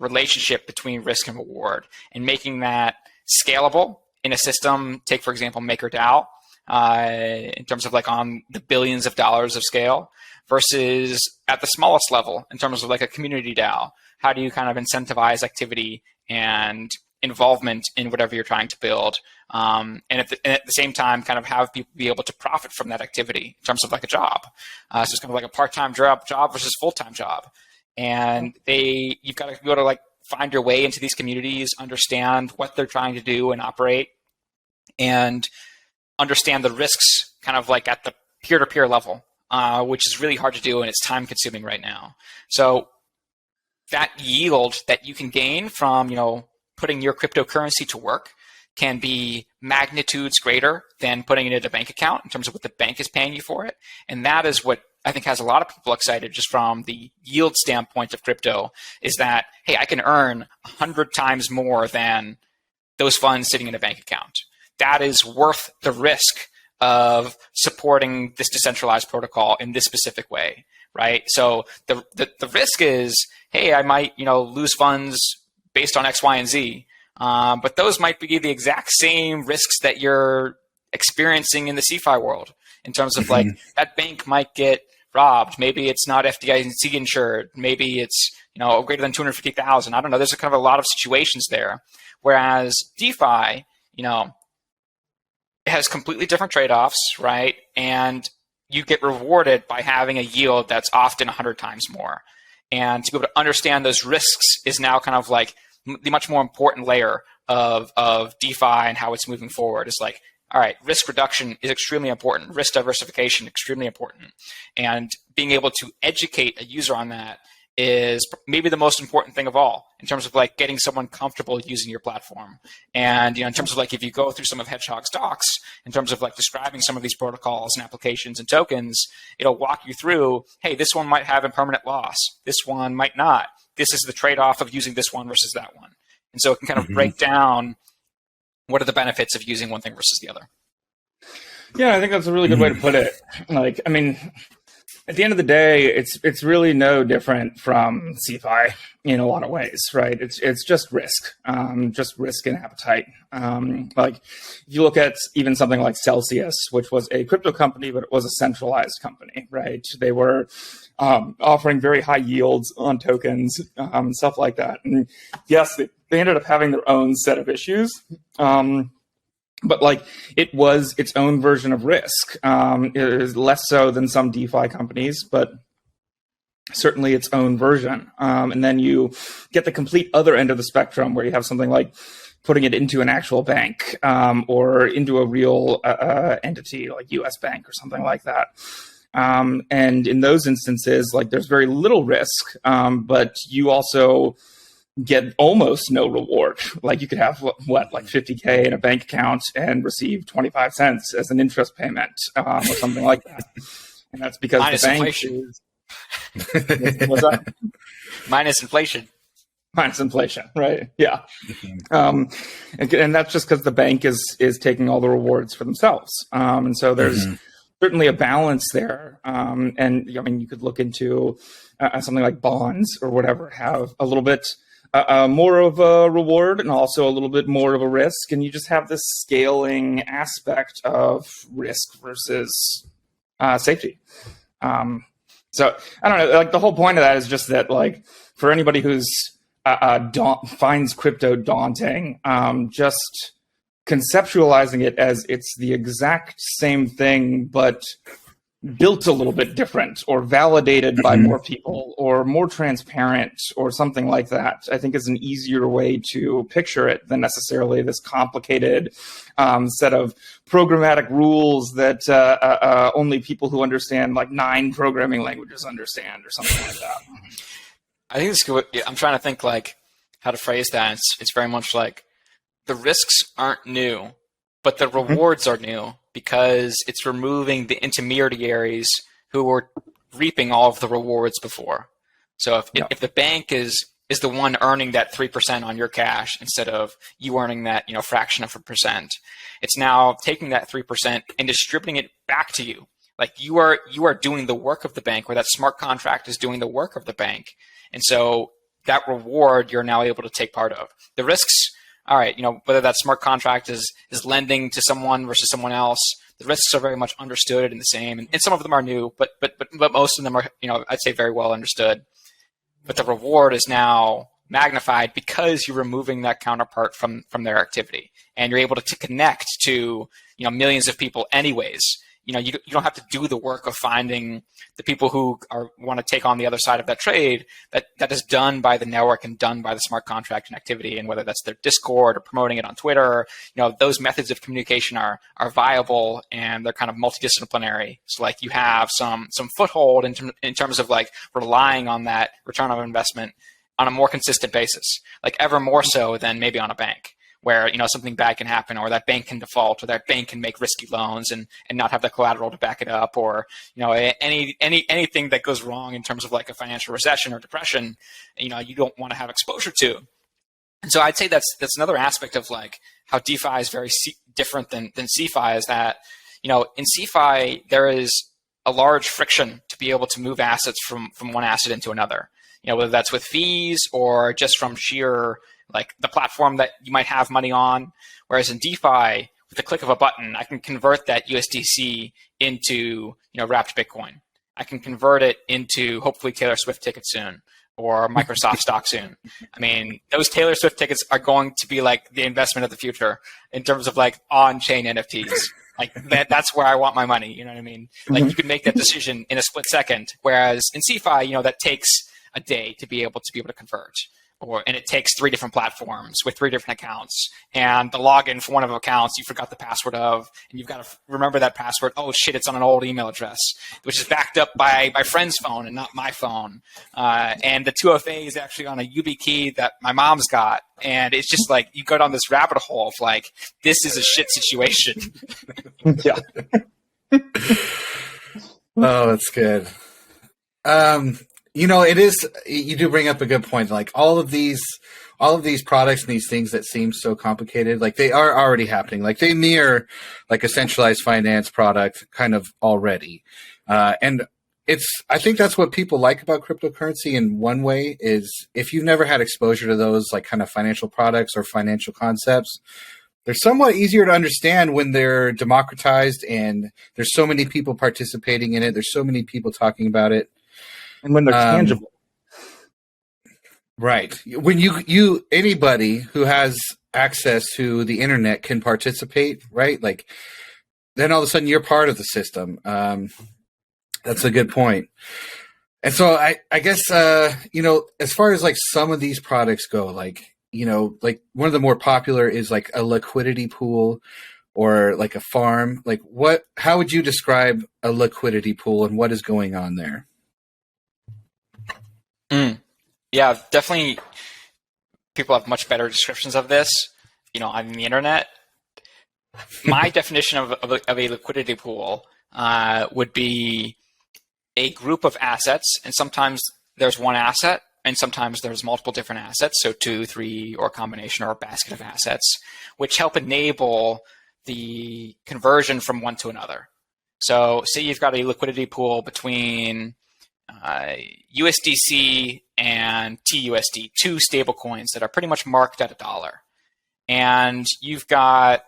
Speaker 3: relationship between risk and reward, and making that scalable in a system, take for example MakerDAO, in terms of like on the billions of dollars of scale, versus at the smallest level in terms of like a community DAO. How do you kind of incentivize activity and involvement in whatever you're trying to build, and at the same time kind of have people be able to profit from that activity in terms of like a job. So it's kind of like a part-time job versus full-time job. And you've got to go to like find your way into these communities, understand what they're trying to do and operate, and understand the risks kind of like at the peer-to-peer level, which is really hard to do and it's time-consuming right now. So that yield that you can gain from, putting your cryptocurrency to work can be magnitudes greater than putting it in a bank account in terms of what the bank is paying you for it. And that is what I think has a lot of people excited just from the yield standpoint of crypto, is that, hey, I can earn 100 times more than those funds sitting in a bank account. That is worth the risk of supporting this decentralized protocol in this specific way, right? So the risk is, hey, I might, lose funds based on X, Y, and Z. But those might be the exact same risks that you're experiencing in the CeFi world in terms of like that bank might get robbed. Maybe it's not FDIC insured. Maybe it's, greater than 250,000. I don't know. There's kind of a lot of situations there. Whereas DeFi, it has completely different trade-offs, right? And you get rewarded by having a yield that's often 100 times more. And to be able to understand those risks is now kind of like the much more important layer of DeFi and how it's moving forward. It's like, all right, risk reduction is extremely important. Risk diversification, extremely important. And being able to educate a user on that is maybe the most important thing of all in terms of like getting someone comfortable using your platform. And, in terms of like, if you go through some of Hedgehog's docs, in terms of like describing some of these protocols and applications and tokens, it'll walk you through, hey, this one might have impermanent loss. This one might not. This is the trade-off of using this one versus that one. And so it can kind of break down what are the benefits of using one thing versus the other.
Speaker 2: Yeah, I think that's a really good way to put it. Like, I mean, at the end of the day, it's really no different from CeFi in a lot of ways, right? It's just risk and appetite. Like if you look at even something like Celsius, which was a crypto company, but it was a centralized company, right? They were offering very high yields on tokens, stuff like that. And yes, they ended up having their own set of issues. But like it was its own version of risk. It is less so than some DeFi companies, but certainly its own version. And then you get the complete other end of the spectrum where you have something like putting it into an actual bank or into a real entity like US Bank or something like that. And in those instances, like there's very little risk, but you also get almost no reward. Like you could have like $50K in a bank account and receive 25 cents as an interest payment or something like that. And that's because
Speaker 3: minus
Speaker 2: the bank
Speaker 3: inflation.
Speaker 2: What's that?
Speaker 3: Minus inflation.
Speaker 2: Minus inflation, right? Yeah. And that's just because the bank is taking all the rewards for themselves. And so there's certainly a balance there. And I mean, you could look into something like bonds or whatever, have a little bit more of a reward and also a little bit more of a risk. And you just have this scaling aspect of risk versus safety. So I don't know, like the whole point of that is just that like for anybody who's finds crypto daunting, just conceptualizing it as it's the exact same thing, but built a little bit different or validated by more people or more transparent or something like that, I think is an easier way to picture it than necessarily this complicated set of programmatic rules that only people who understand like 9 programming languages understand or something like that.
Speaker 3: I think it's good. I'm trying to think like how to phrase that. It's very much like the risks aren't new, but the rewards are new because it's removing the intermediaries who were reaping all of the rewards before. So if the bank is the one earning that 3% on your cash instead of you earning that fraction of a percent, it's now taking that 3% and distributing it back to you. Like you are doing the work of the bank, or that smart contract is doing the work of the bank. And so that reward you're now able to take part of. The risks all right, whether that smart contract is lending to someone versus someone else, the risks are very much understood and the same. And some of them are new, but most of them are, I'd say very well understood. But the reward is now magnified because you're removing that counterpart from their activity, and you're able to connect to millions of people anyways. You don't have to do the work of finding the people who want to take on the other side of that trade. That is done by the network and done by the smart contract and activity. And whether that's their Discord or promoting it on Twitter, those methods of communication are viable, and they're kind of multidisciplinary. So like you have some foothold in terms of like relying on that return on investment on a more consistent basis, like ever more so than maybe on a bank, where something bad can happen, or that bank can default, or that bank can make risky loans and not have the collateral to back it up, or anything that goes wrong in terms of like a financial recession or depression, you don't want to have exposure to. And so I'd say that's another aspect of like how DeFi is very different than CeFi, is that in CeFi there is a large friction to be able to move assets from one asset into another, whether that's with fees or just from sheer like the platform that you might have money on. Whereas in DeFi, with the click of a button, I can convert that USDC into wrapped Bitcoin. I can convert it into hopefully Taylor Swift tickets soon, or Microsoft stock soon. I mean, those Taylor Swift tickets are going to be like the investment of the future in terms of like on-chain NFTs. Like that's where I want my money. You know what I mean? Like you can make that decision in a split second. Whereas in CeFi, that takes a day to be able to convert. And it takes 3 different platforms with 3 different accounts, and the login for one of the accounts you forgot the password of, and you've got to remember that password. Oh shit, it's on an old email address, which is backed up by my friend's phone and not my phone. And the 2FA is actually on a YubiKey that my mom's got. And it's just like, you go down this rabbit hole of like, this is a shit situation.
Speaker 2: Yeah.
Speaker 1: Oh, that's good. It is, you do bring up a good point. Like all of these products and these things that seem so complicated, like they are already happening. Like they mirror like a centralized finance product kind of already. And I think that's what people like about cryptocurrency in one way, is if you've never had exposure to those like kind of financial products or financial concepts, they're somewhat easier to understand when they're democratized and there's so many people participating in it. There's so many people talking about it.
Speaker 2: And when they're tangible.
Speaker 1: Right. When you anybody who has access to the internet can participate, right? Like then all of a sudden you're part of the system. That's a good point. And so I guess, as far as like some of these products go, like one of the more popular is like a liquidity pool or like a farm. Like how would you describe a liquidity pool and what is going on there?
Speaker 3: Yeah, definitely. People have much better descriptions of this, on the internet. My definition of a liquidity pool would be a group of assets, and sometimes there's one asset, and sometimes there's multiple different assets, so 2, 3, or a combination or a basket of assets, which help enable the conversion from one to another. So say you've got a liquidity pool between USDC and TUSD, 2 stable coins that are pretty much marked at $1. And you've got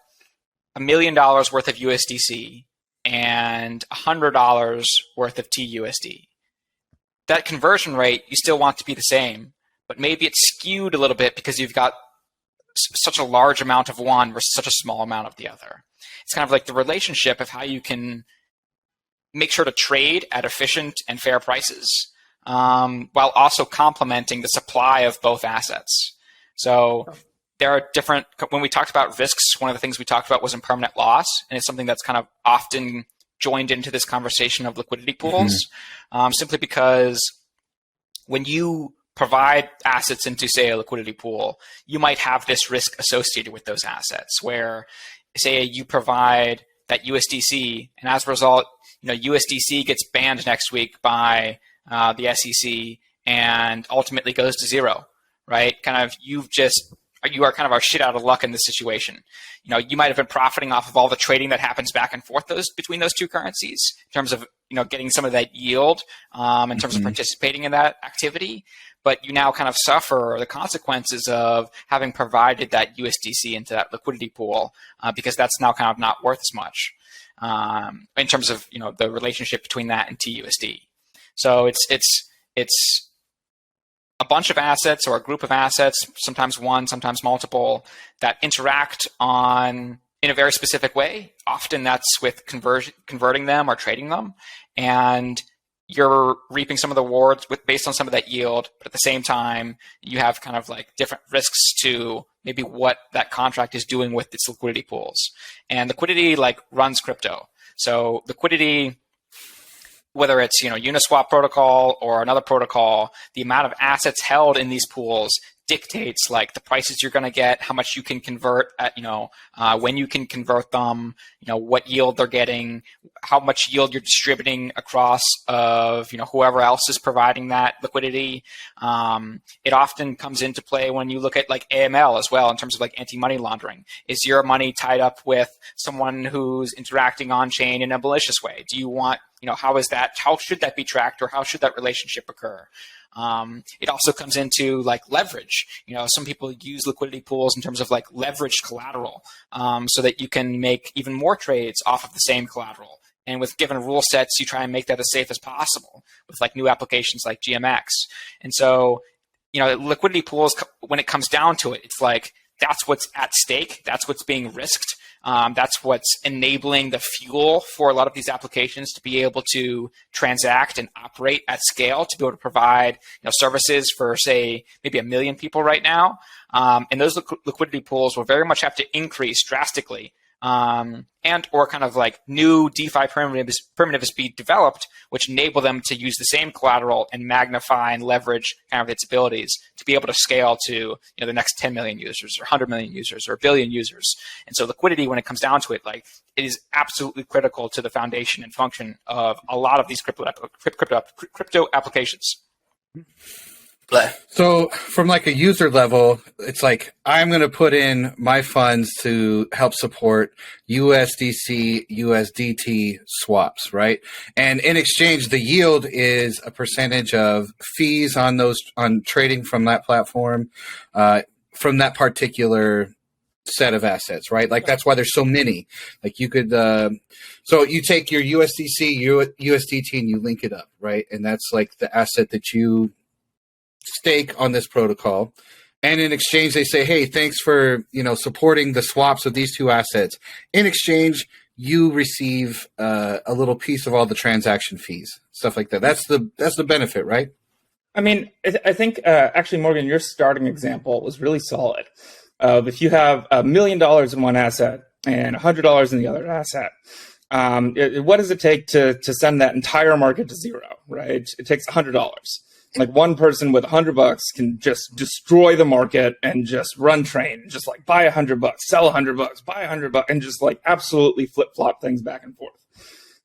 Speaker 3: $1 million worth of USDC and $100 worth of TUSD. That conversion rate, you still want to be the same, but maybe it's skewed a little bit because you've got such a large amount of one versus such a small amount of the other. It's kind of like the relationship of how you can make sure to trade at efficient and fair prices, while also complementing the supply of both assets. So there are different, when we talked about risks, one of the things we talked about was impermanent loss, and it's something that's kind of often joined into this conversation of liquidity pools, simply because when you provide assets into, say, a liquidity pool, you might have this risk associated with those assets where, say, you provide that USDC, and as a result, USDC gets banned next week by the SEC and ultimately goes to zero, right? Kind of you are kind of our shit out of luck in this situation. You might have been profiting off of all the trading that happens back and forth between those two currencies in terms of getting some of that yield in terms of participating in that activity. but you now kind of suffer the consequences of having provided that USDC into that liquidity pool because that's now kind of not worth as much in terms of the relationship between that and TUSD. So it's a bunch of assets or a group of assets, sometimes one, sometimes multiple, that interact in a very specific way. Often that's with converting them or trading them, and you're reaping some of the rewards based on some of that yield. But at the same time, you have kind of like different risks to maybe what that contract is doing with its liquidity pools. And liquidity like runs crypto. So liquidity, whether it's Uniswap protocol or another protocol, the amount of assets held in these pools dictates like the prices you're going to get, how much you can convert at, when you can convert them, what yield they're getting, how much yield you're distributing across of, whoever else is providing that liquidity. It often comes into play when you look at like AML as well in terms of like anti-money laundering. Is your money tied up with someone who's interacting on chain in a malicious way? Do you want, how should that be tracked, or how should that relationship occur? It also comes into like leverage. Some people use liquidity pools in terms of like leveraged collateral, so that you can make even more trades off of the same collateral. And with given rule sets, you try and make that as safe as possible with like new applications like GMX. And so, liquidity pools, when it comes down to it, it's like that's what's at stake. That's what's being risked. That's what's enabling the fuel for a lot of these applications to be able to transact and operate at scale, to be able to provide services for, say, maybe 1 million people right now. And those liquidity pools will very much have to increase drastically, and or kind of like new DeFi primitives be developed, which enable them to use the same collateral and magnify and leverage kind of its abilities to be able to scale to the next 10 million users or 100 million users or 1 billion users. And so liquidity, when it comes down to it, like it is absolutely critical to the foundation and function of a lot of these crypto applications.
Speaker 1: So from like a user level, it's like I'm going to put in my funds to help support USDC, USDT swaps, right? And in exchange, the yield is a percentage of fees on trading from that platform, from that particular set of assets, right? Like that's why there's so many. Like you could, so you take your USDC, USDT, and you link it up, right? And that's like the asset that you stake on this protocol, and in exchange they say, hey, thanks for supporting the swaps of these two assets. In exchange, you receive a little piece of all the transaction fees, stuff like that. That's the benefit, right?
Speaker 2: I mean, I think actually, Morgan, your starting example was really solid. If you have $1 million in one asset and $100 in the other asset, what does it take to send that entire market to zero, right? It takes $100. Like one person with $100 can just destroy the market and just run train, and just like buy $100, sell $100, buy $100, and just like absolutely flip flop things back and forth.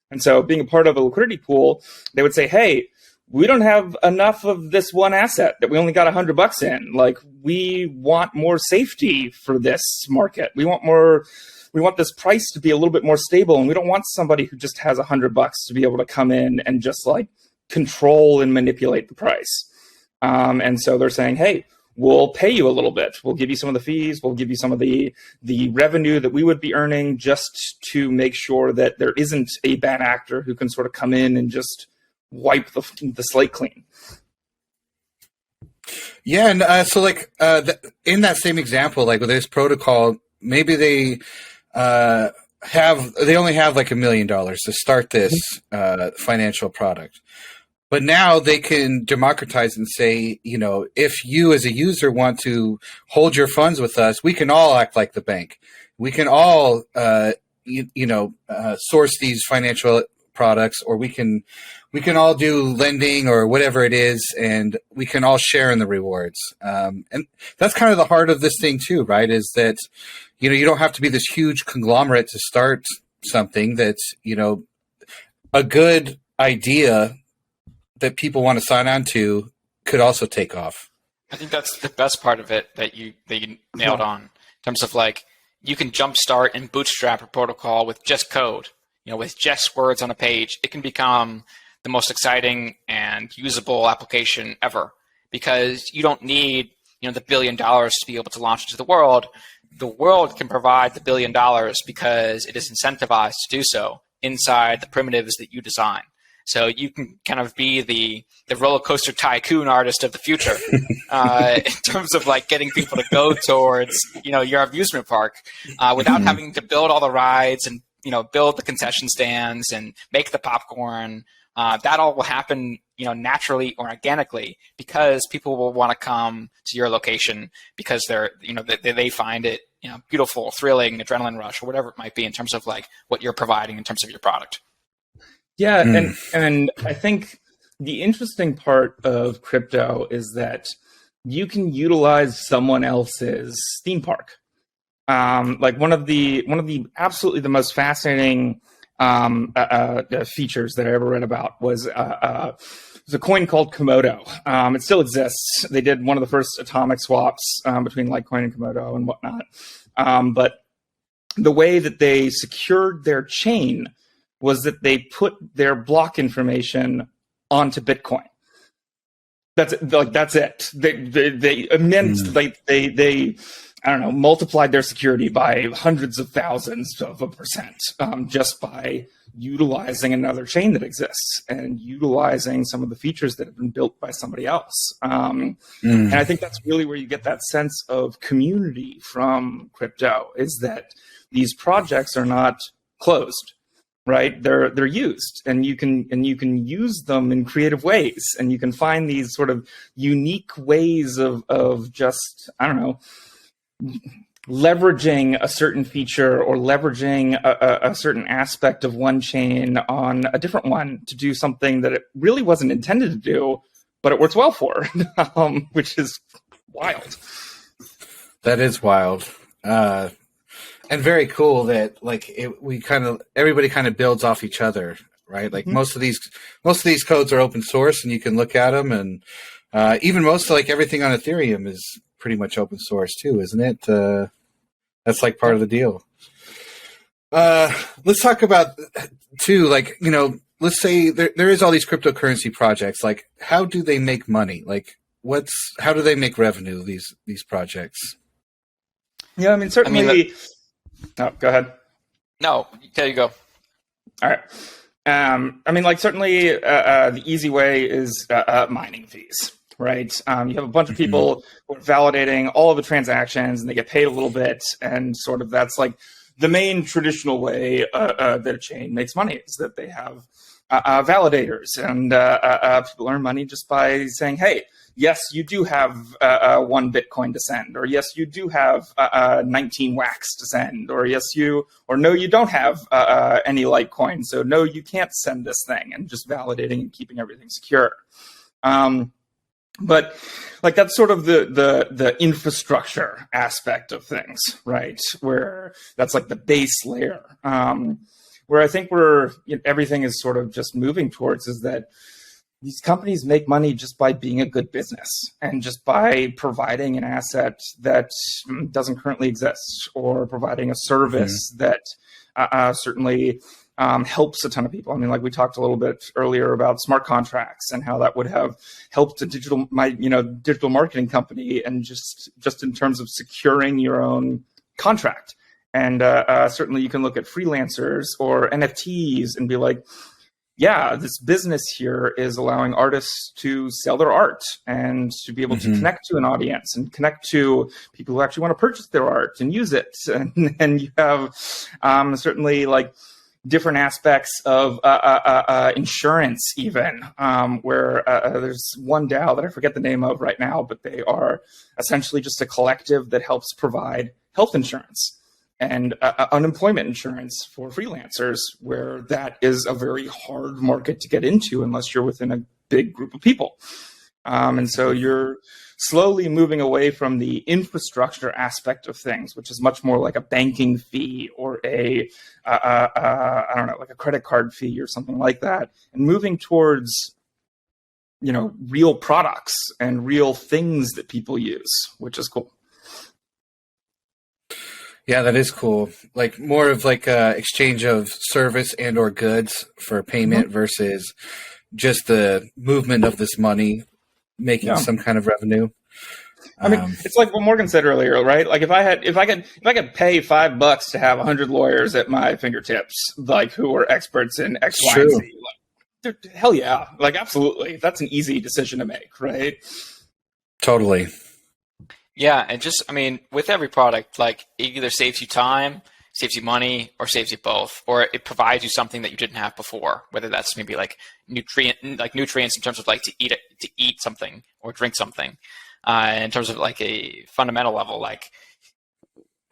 Speaker 2: And so, being a part of a liquidity pool, they would say, "Hey, we don't have enough of this one asset that we only got $100 in. Like, we want more safety for this market. We want this price to be a little bit more stable, and we don't want somebody who just has $100 to be able to come in and just like control and manipulate the price." And so they're saying, hey, we'll pay you a little bit. We'll give you some of the fees. We'll give you some of the revenue that we would be earning, just to make sure that there isn't a bad actor who can sort of come in and just wipe the slate clean.
Speaker 1: Yeah, and so like in that same example, like with this protocol, maybe they only have like $1 million to start this financial product. But now they can democratize and say, if you as a user want to hold your funds with us, we can all act like the bank. We can all, source these financial products, or we can all do lending or whatever it is, and we can all share in the rewards. And that's kind of the heart of this thing too, right? Is that, you don't have to be this huge conglomerate to start something that's, a good idea that people want to sign on to could also take off.
Speaker 3: I think that's the best part of it that you nailed on, in terms of like, you can jumpstart and bootstrap a protocol with just code, with just words on a page. It can become the most exciting and usable application ever. because you don't need the $1 billion to be able to launch into the world. The world can provide the $1 billion because it is incentivized to do so inside the primitives that you design. So you can kind of be the roller coaster tycoon artist of the future in terms of like getting people to go towards your amusement park without having to build all the rides and build the concession stands and make the popcorn. That all will happen naturally or organically because people will want to come to your location because they find it beautiful, thrilling, adrenaline rush, or whatever it might be in terms of like what you're providing in terms of your product.
Speaker 2: Yeah, and I think the interesting part of crypto is that you can utilize someone else's theme park. Like one of the absolutely the most fascinating features that I ever read about was a coin called Komodo. It still exists. They did one of the first atomic swaps between Litecoin and Komodo and whatnot. But the way that they secured their chain was that they put their block information onto Bitcoin. That's it. They I don't know, multiplied their security by hundreds of thousands of a percent just by utilizing another chain that exists and utilizing some of the features that have been built by somebody else. And I think that's really where you get that sense of community from crypto, is that these projects are not closed. Right, they're used, and you can use them in creative ways, and you can find these sort of unique ways of just, I don't know, leveraging a certain feature or leveraging a certain aspect of one chain on a different one to do something that it really wasn't intended to do, but it works well for, which is wild.
Speaker 1: That is wild. And very cool that like everybody kind of builds off each other, right? Like most of these codes are open source and you can look at them, and even most like everything on Ethereum is pretty much open source too, isn't it? That's like part of the deal. Let's talk about too, like, let's say there is all these cryptocurrency projects. Like, how do they make money? Like, how do they make revenue? These projects.
Speaker 2: Yeah, I mean, certainly. Oh, go ahead.
Speaker 3: No, there you go.
Speaker 2: All right. I mean, like, certainly the easy way is mining fees, right? You have a bunch of people who are validating all of the transactions, and they get paid a little bit, and sort of that's like the main traditional way that a chain makes money, is that they have validators, and people earn money just by saying, hey, yes, you do have 1 Bitcoin to send, or yes, you do have 19 wax to send, or no, you don't have any Litecoin, so no, you can't send this thing, and just validating and keeping everything secure. But like that's sort of the infrastructure aspect of things, right? Where that's like the base layer. Where I think everything is sort of just moving towards is that these companies make money just by being a good business and just by providing an asset that doesn't currently exist, or providing a service that certainly helps a ton of people. I mean, like we talked a little bit earlier about smart contracts and how that would have helped a digital marketing company, and just in terms of securing your own contract. And certainly you can look at freelancers or NFTs and be like, yeah, this business here is allowing artists to sell their art and to be able to connect to an audience and connect to people who actually want to purchase their art and use it. And you have certainly like different aspects of insurance even, where there's one DAO that I forget the name of right now, but they are essentially just a collective that helps provide health insurance and unemployment insurance for freelancers, where that is a very hard market to get into unless you're within a big group of people. And so you're slowly moving away from the infrastructure aspect of things, which is much more like a banking fee or I don't know, like a credit card fee or something like that, and moving towards, real products and real things that people use, which is cool.
Speaker 1: Yeah, that is cool. Like more of like a exchange of service and or goods for payment versus just the movement of this money making some kind of revenue.
Speaker 2: I mean, it's like what Morgan said earlier, right? Like if I could pay $5 to have 100 lawyers at my fingertips, like who are experts in X, Y, and Z, like, hell yeah, like absolutely, that's an easy decision to make, right?
Speaker 1: Totally.
Speaker 3: Yeah, and just, I mean, with every product, like it either saves you time, saves you money, or saves you both, or it provides you something that you didn't have before. Whether that's maybe like nutrients in terms of like to eat something or drink something. In terms of like a fundamental level, like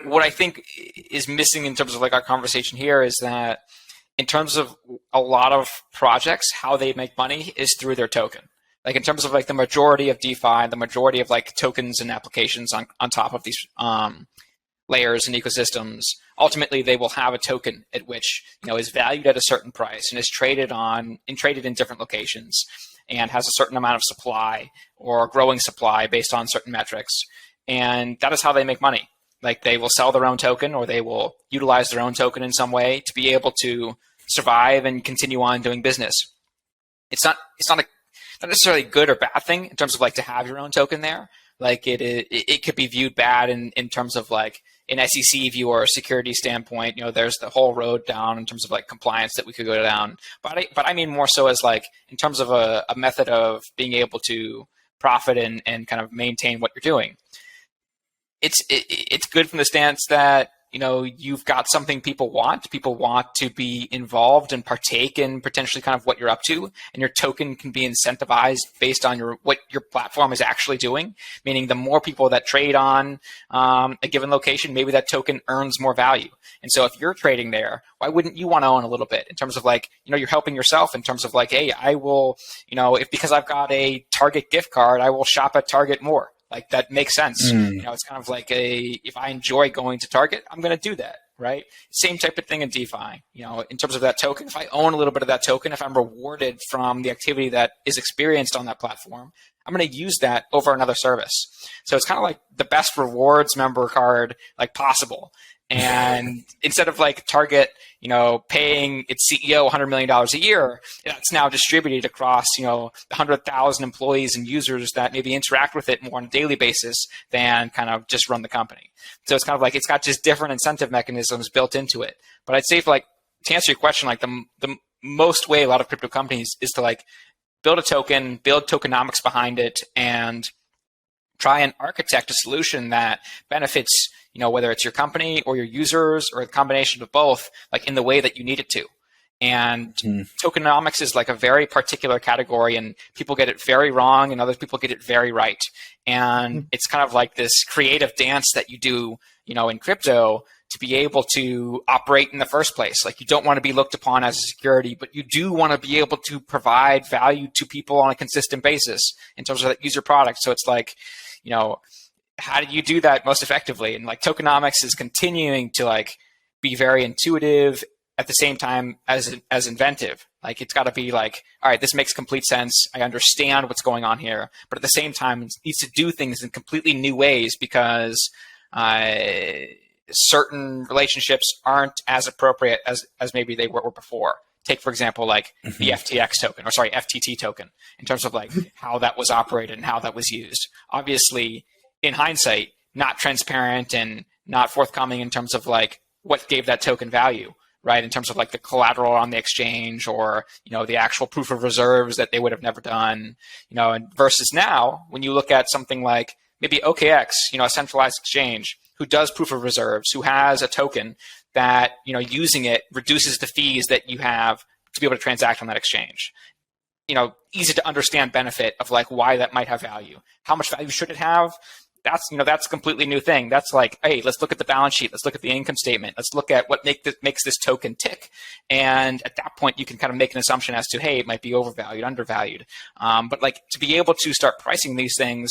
Speaker 3: what I think is missing in terms of like our conversation here is that in terms of a lot of projects, how they make money is through their token. Like in terms of like the majority of DeFi, the majority of like tokens and applications on top of these layers and ecosystems, ultimately they will have a token at which, you know, is valued at a certain price and is traded in different locations and has a certain amount of supply or growing supply based on certain metrics. And that is how they make money. Like they will sell their own token or they will utilize their own token in some way to be able to survive and continue on doing business. It's not necessarily a good or bad thing in terms of like to have your own token there. Like it could be viewed bad in terms of like an SEC view or a security standpoint. You know, there's the whole road down in terms of like compliance that we could go down. But I mean more so as like in terms of a method of being able to profit and kind of maintain what you're doing. It's good from the stance that, you know, you've got something people want. People want to be involved and partake in potentially kind of what you're up to, and your token can be incentivized based on what your platform is actually doing. Meaning, the more people that trade on a given location, maybe that token earns more value. And so, if you're trading there, why wouldn't you want to own a little bit in terms of like, you know, you're helping yourself in terms of like, hey, I will, you know, because I've got a Target gift card, I will shop at Target more. Like that makes sense. You know, it's kind of like if I enjoy going to Target, I'm going to do that, right? Same type of thing in DeFi. You know, in terms of that token, if I own a little bit of that token, if I'm rewarded from the activity that is experienced on that platform, I'm going to use that over another service. So it's kind of like the best rewards member card like possible. And instead of like Target, you know, paying its CEO $100 million a year, it's now distributed across, you know, 100,000 employees and users that maybe interact with it more on a daily basis than kind of just run the company. So it's kind of like it's got just different incentive mechanisms built into it. But I'd say, like, to answer your question, like the most way a lot of crypto companies is to like build a token, build tokenomics behind it, and try and architect a solution that benefits, you know, whether it's your company or your users or a combination of both, like in the way that you need it to. And tokenomics is like a very particular category, and people get it very wrong and other people get it very right. And it's kind of like this creative dance that you do, you know, in crypto to be able to operate in the first place. Like, you don't want to be looked upon as a security, but you do want to be able to provide value to people on a consistent basis in terms of that user product. So it's like, you know, how do you do that most effectively? And like tokenomics is continuing to like be very intuitive at the same time as inventive. Like, it's got to be like, all right, this makes complete sense. I understand what's going on here, but at the same time, it needs to do things in completely new ways because certain relationships aren't as appropriate as maybe they were before. Take, for example, like the FTT token, in terms of like how that was operated and how that was used. Obviously, in hindsight, not transparent and not forthcoming in terms of like what gave that token value, right? In terms of like the collateral on the exchange or, you know, the actual proof of reserves that they would have never done, you know, and versus now, when you look at something like maybe OKX, you know, a centralized exchange who does proof of reserves, who has a token that, you know, using it reduces the fees that you have to be able to transact on that exchange. You know, easy to understand benefit of like why that might have value. How much value should it have? That's, you know, that's a completely new thing. That's like, hey, let's look at the balance sheet. Let's look at the income statement. Let's look at what makes this token tick. And at that point, you can kind of make an assumption as to, hey, it might be overvalued, undervalued. But like, to be able to start pricing these things,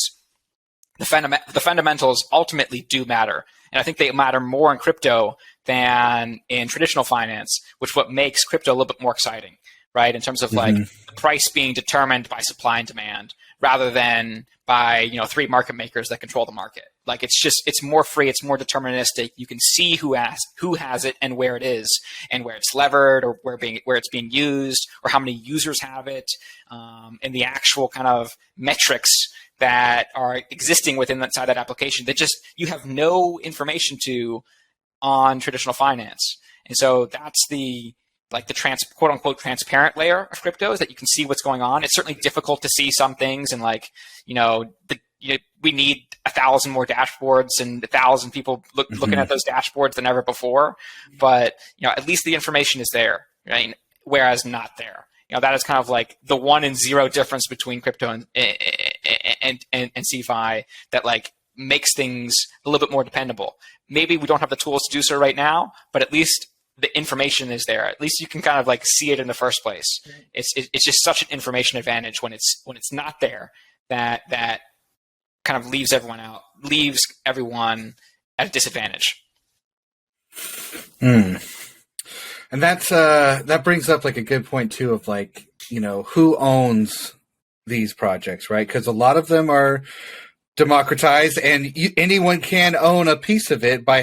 Speaker 3: the fundamentals ultimately do matter. And I think they matter more in crypto than in traditional finance, which what makes crypto a little bit more exciting, right? In terms of like the price being determined by supply and demand rather than by, you know, three market makers that control the market. Like it's more free, it's more deterministic. You can see who has it and where it is, and where it's levered, or where it's being used, or how many users have it, and the actual kind of metrics that are existing within inside that application that just you have no information to on traditional finance. And so that's the quote unquote transparent layer of crypto, is that you can see what's going on. It's certainly difficult to see some things, and we need 1,000 more dashboards and 1,000 people looking at those dashboards than ever before. But at least the information is there, right? Whereas not there. That is kind of like the 1 and 0 difference between crypto and CeFi that like makes things a little bit more dependable. Maybe we don't have the tools to do so right now, but at least the information is there. At least you can kind of like see it in the first place. It's just such an information advantage when it's not there that kind of leaves everyone at a disadvantage.
Speaker 1: And that brings up like a good point too of like, who owns these projects, right? Because a lot of them are democratized, and anyone can own a piece of it by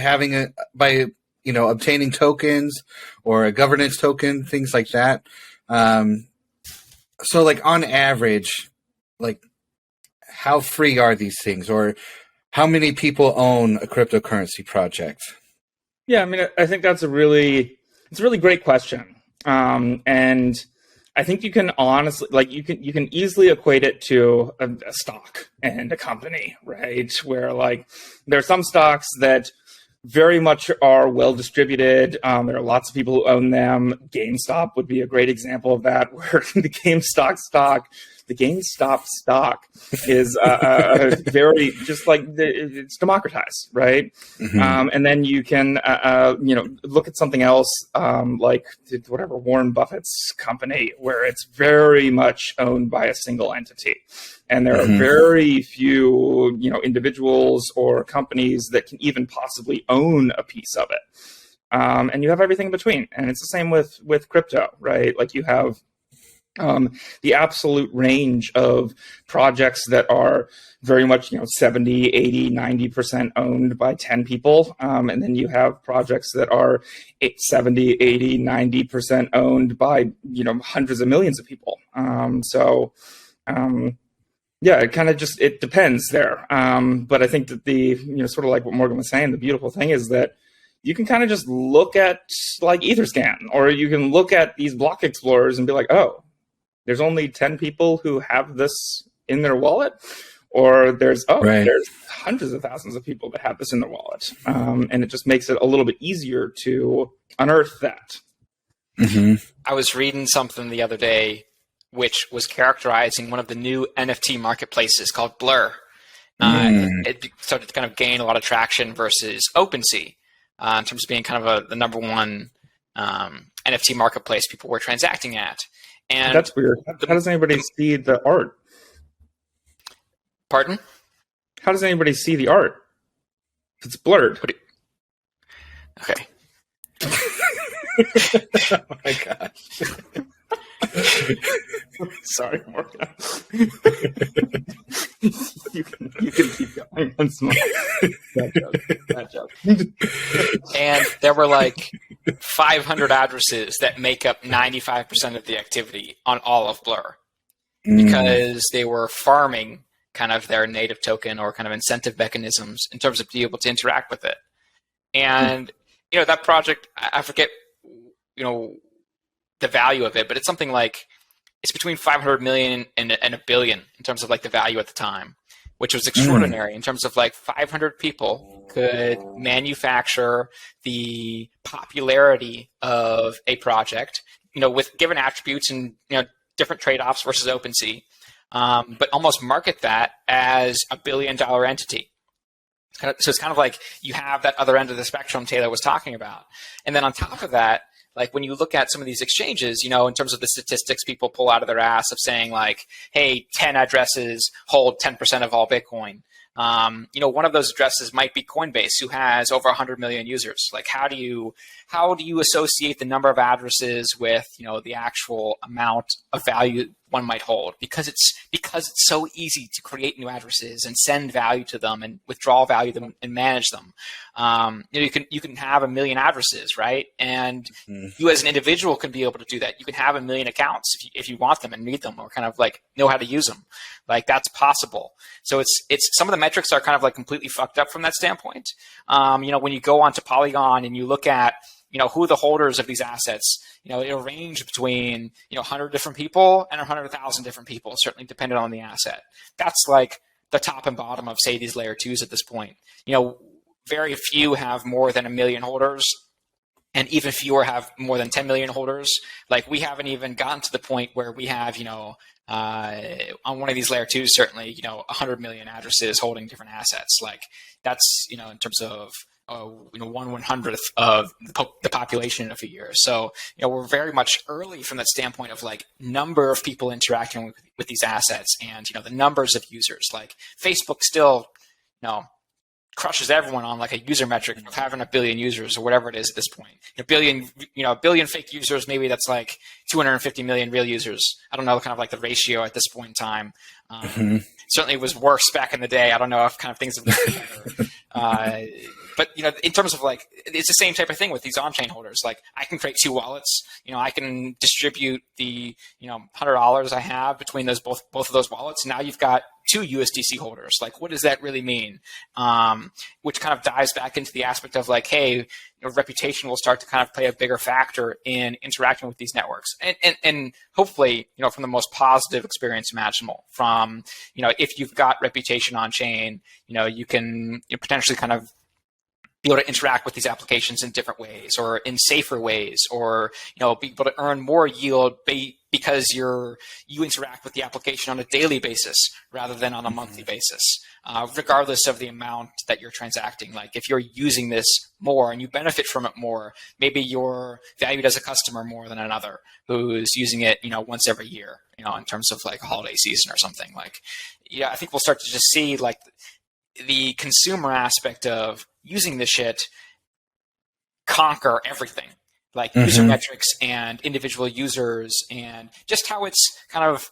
Speaker 1: obtaining tokens or a governance token, things like that. So like on average, like how free are these things, or how many people own a cryptocurrency project?
Speaker 2: Yeah, I mean, I think that's a really great question. And I think you can honestly, like, you can easily equate it to a stock and a company, right? Where like there are some stocks that very much are well distributed. There are lots of people who own them. GameStop would be a great example of that, where the GameStop stock is very just like it's democratized, right? And then you can look at something else like whatever Warren Buffett's company, where it's very much owned by a single entity, and there are very few individuals or companies that can even possibly own a piece of it. And you have everything in between, and it's the same with crypto, right? Like you have the absolute range of projects that are very much 70, 80, 90% owned by 10 people, and then you have projects that are 70, 80, 90% owned by hundreds of millions of people. Yeah, it kind of it depends there. But I think that the sort of like what Morgan was saying, the beautiful thing is that you can kind of just look at like Etherscan, or you can look at these block explorers and be like, oh, there's only 10 people who have this in their wallet, or there's hundreds of thousands of people that have this in their wallet. And it just makes it a little bit easier to unearth that.
Speaker 3: I was reading something the other day which was characterizing one of the new NFT marketplaces called Blur. It started to kind of gain a lot of traction versus OpenSea in terms of being kind of the number one NFT marketplace people were transacting at. And
Speaker 2: that's weird. How does anybody see the art?
Speaker 3: Pardon?
Speaker 2: How does anybody see the art? It's blurred.
Speaker 3: Okay.
Speaker 1: Oh my gosh.
Speaker 2: Sorry, Morgan. you can keep going. Bad joke.
Speaker 3: And there were like 500 addresses that make up 95% of the activity on all of Blur, because they were farming kind of their native token or kind of incentive mechanisms in terms of being able to interact with it. And that project, I forget the value of it, but it's something like it's between 500 million and a billion in terms of like the value at the time, which was extraordinary in terms of like 500 people could manufacture the popularity of a project, with given attributes and different trade-offs versus OpenSea, but almost market that as $1 billion entity. So it's kind of like you have that other end of the spectrum Taylor was talking about, and then on top of that, like when you look at some of these exchanges, in terms of the statistics people pull out of their ass of saying like, hey, 10 addresses hold 10% of all Bitcoin. One of those addresses might be Coinbase, who has over 100 million users. Like, how do you associate the number of addresses with the actual amount of value one might hold? Because it's so easy to create new addresses and send value to them and withdraw value to them and manage them. You can have 1 million addresses, right? And you as an individual can be able to do that. You can have 1 million accounts if you want them and need them, or kind of like know how to use them. Like, that's possible. So it's some of the metrics are kind of like completely fucked up from that standpoint. When you go onto Polygon and you look at who are the holders of these assets, it'll range between 100 different people and 100,000 different people, certainly depending on the asset. That's like the top and bottom of, say, these layer 2s at this point. Very few have more than 1 million holders, and even fewer have more than 10 million holders. Like, we haven't even gotten to the point where we have on one of these layer 2s, certainly 100 million addresses holding different assets. Like, that's in terms of 1/100th of the population in a few years. So we're very much early from that standpoint of like number of people interacting with these assets, and the numbers of users. Like, Facebook still crushes everyone on like a user metric of having 1 billion users or whatever it is at this point. A billion fake users, maybe that's like 250 million real users. I don't know kind of like the ratio at this point in time. Certainly it was worse back in the day. I don't know if kind of things have gotten better. But in terms of like, it's the same type of thing with these on-chain holders. Like, I can create 2 wallets. I can distribute the $100 I have between those both of those wallets. Now you've got 2 USDC holders. Like, what does that really mean? Which kind of dives back into the aspect of like, hey, reputation will start to kind of play a bigger factor in interacting with these networks, and hopefully from the most positive experience imaginable. From if you've got reputation on chain, you can potentially kind of be able to interact with these applications in different ways, or in safer ways, or be able to earn more yield because you interact with the application on a daily basis rather than on a monthly basis, regardless of the amount that you're transacting. Like, if you're using this more and you benefit from it more, maybe you're valued as a customer more than another who's using it once every year, in terms of like a holiday season or something. Like, I think we'll start to just see like the consumer aspect of using this shit conquer everything, like user metrics and individual users, and just how it's kind of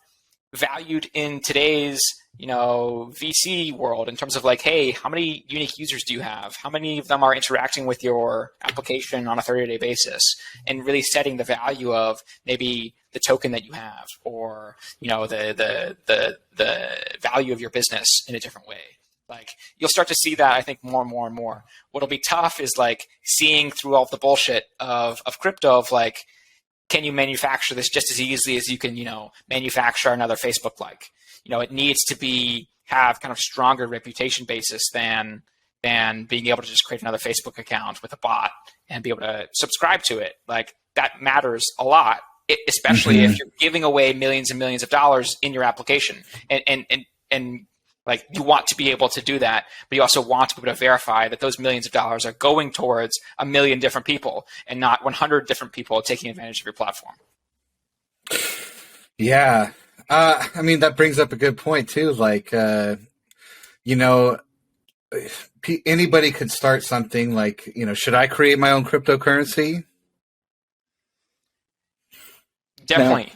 Speaker 3: valued in today's VC world in terms of like, hey, how many unique users do you have? How many of them are interacting with your application on a 30-day basis? And really setting the value of maybe the token that you have, or the value of your business in a different way. Like, you'll start to see that, I think, more and more and more. What'll be tough is like seeing through all the bullshit of crypto, of like, can you manufacture this just as easily as you can, manufacture another Facebook? Like, it needs to have kind of stronger reputation basis than being able to just create another Facebook account with a bot and be able to subscribe to it. Like, that matters a lot, especially if you're giving away millions and millions of dollars in your application. And like, you want to be able to do that, but you also want to be able to verify that those millions of dollars are going towards 1 million different people and not 100 different people taking advantage of your platform.
Speaker 1: Yeah. I mean, that brings up a good point too. Like, anybody could start something like, should I create my own cryptocurrency?
Speaker 3: Definitely.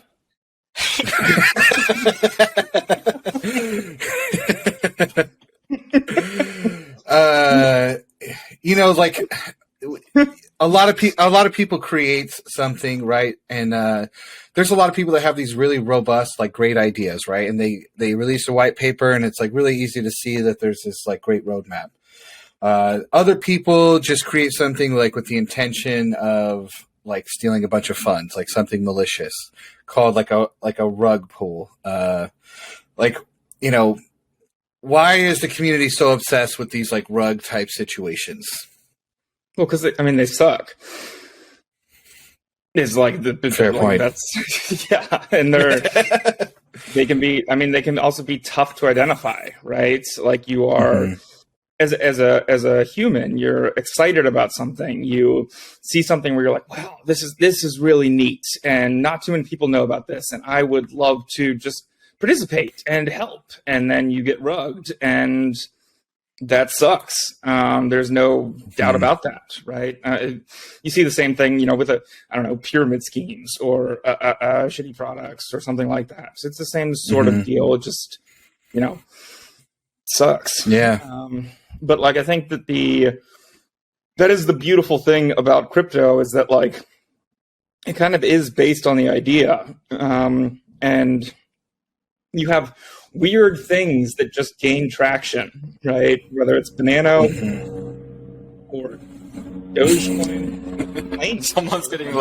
Speaker 3: No.
Speaker 1: Like a lot of people create something, right? And there's a lot of people that have these really robust, like, great ideas, right? And they release a white paper, and it's like really easy to see that there's this like great roadmap. Other people just create something like with the intention of like stealing a bunch of funds, like something malicious, called like a rug pull. Why is the community so obsessed with these like rug type situations?
Speaker 2: Well, because they suck. Is like the
Speaker 1: fair point.
Speaker 2: That's yeah, and they can also be tough to identify, right? Like, you are. As a human, you're excited about something. You see something where you're like, wow, this is really neat, and not too many people know about this, and I would love to just participate and help. And then you get rugged, and that sucks. There's no doubt about that, right? You see the same thing, with pyramid schemes or shitty products or something like that. So it's the same sort of deal. It just, sucks.
Speaker 1: Yeah.
Speaker 2: But I think that that is the beautiful thing about crypto, is that it kind of is based on the idea, and you have weird things that just gain traction, right? Whether it's Banano or Dogecoin.
Speaker 3: Someone's getting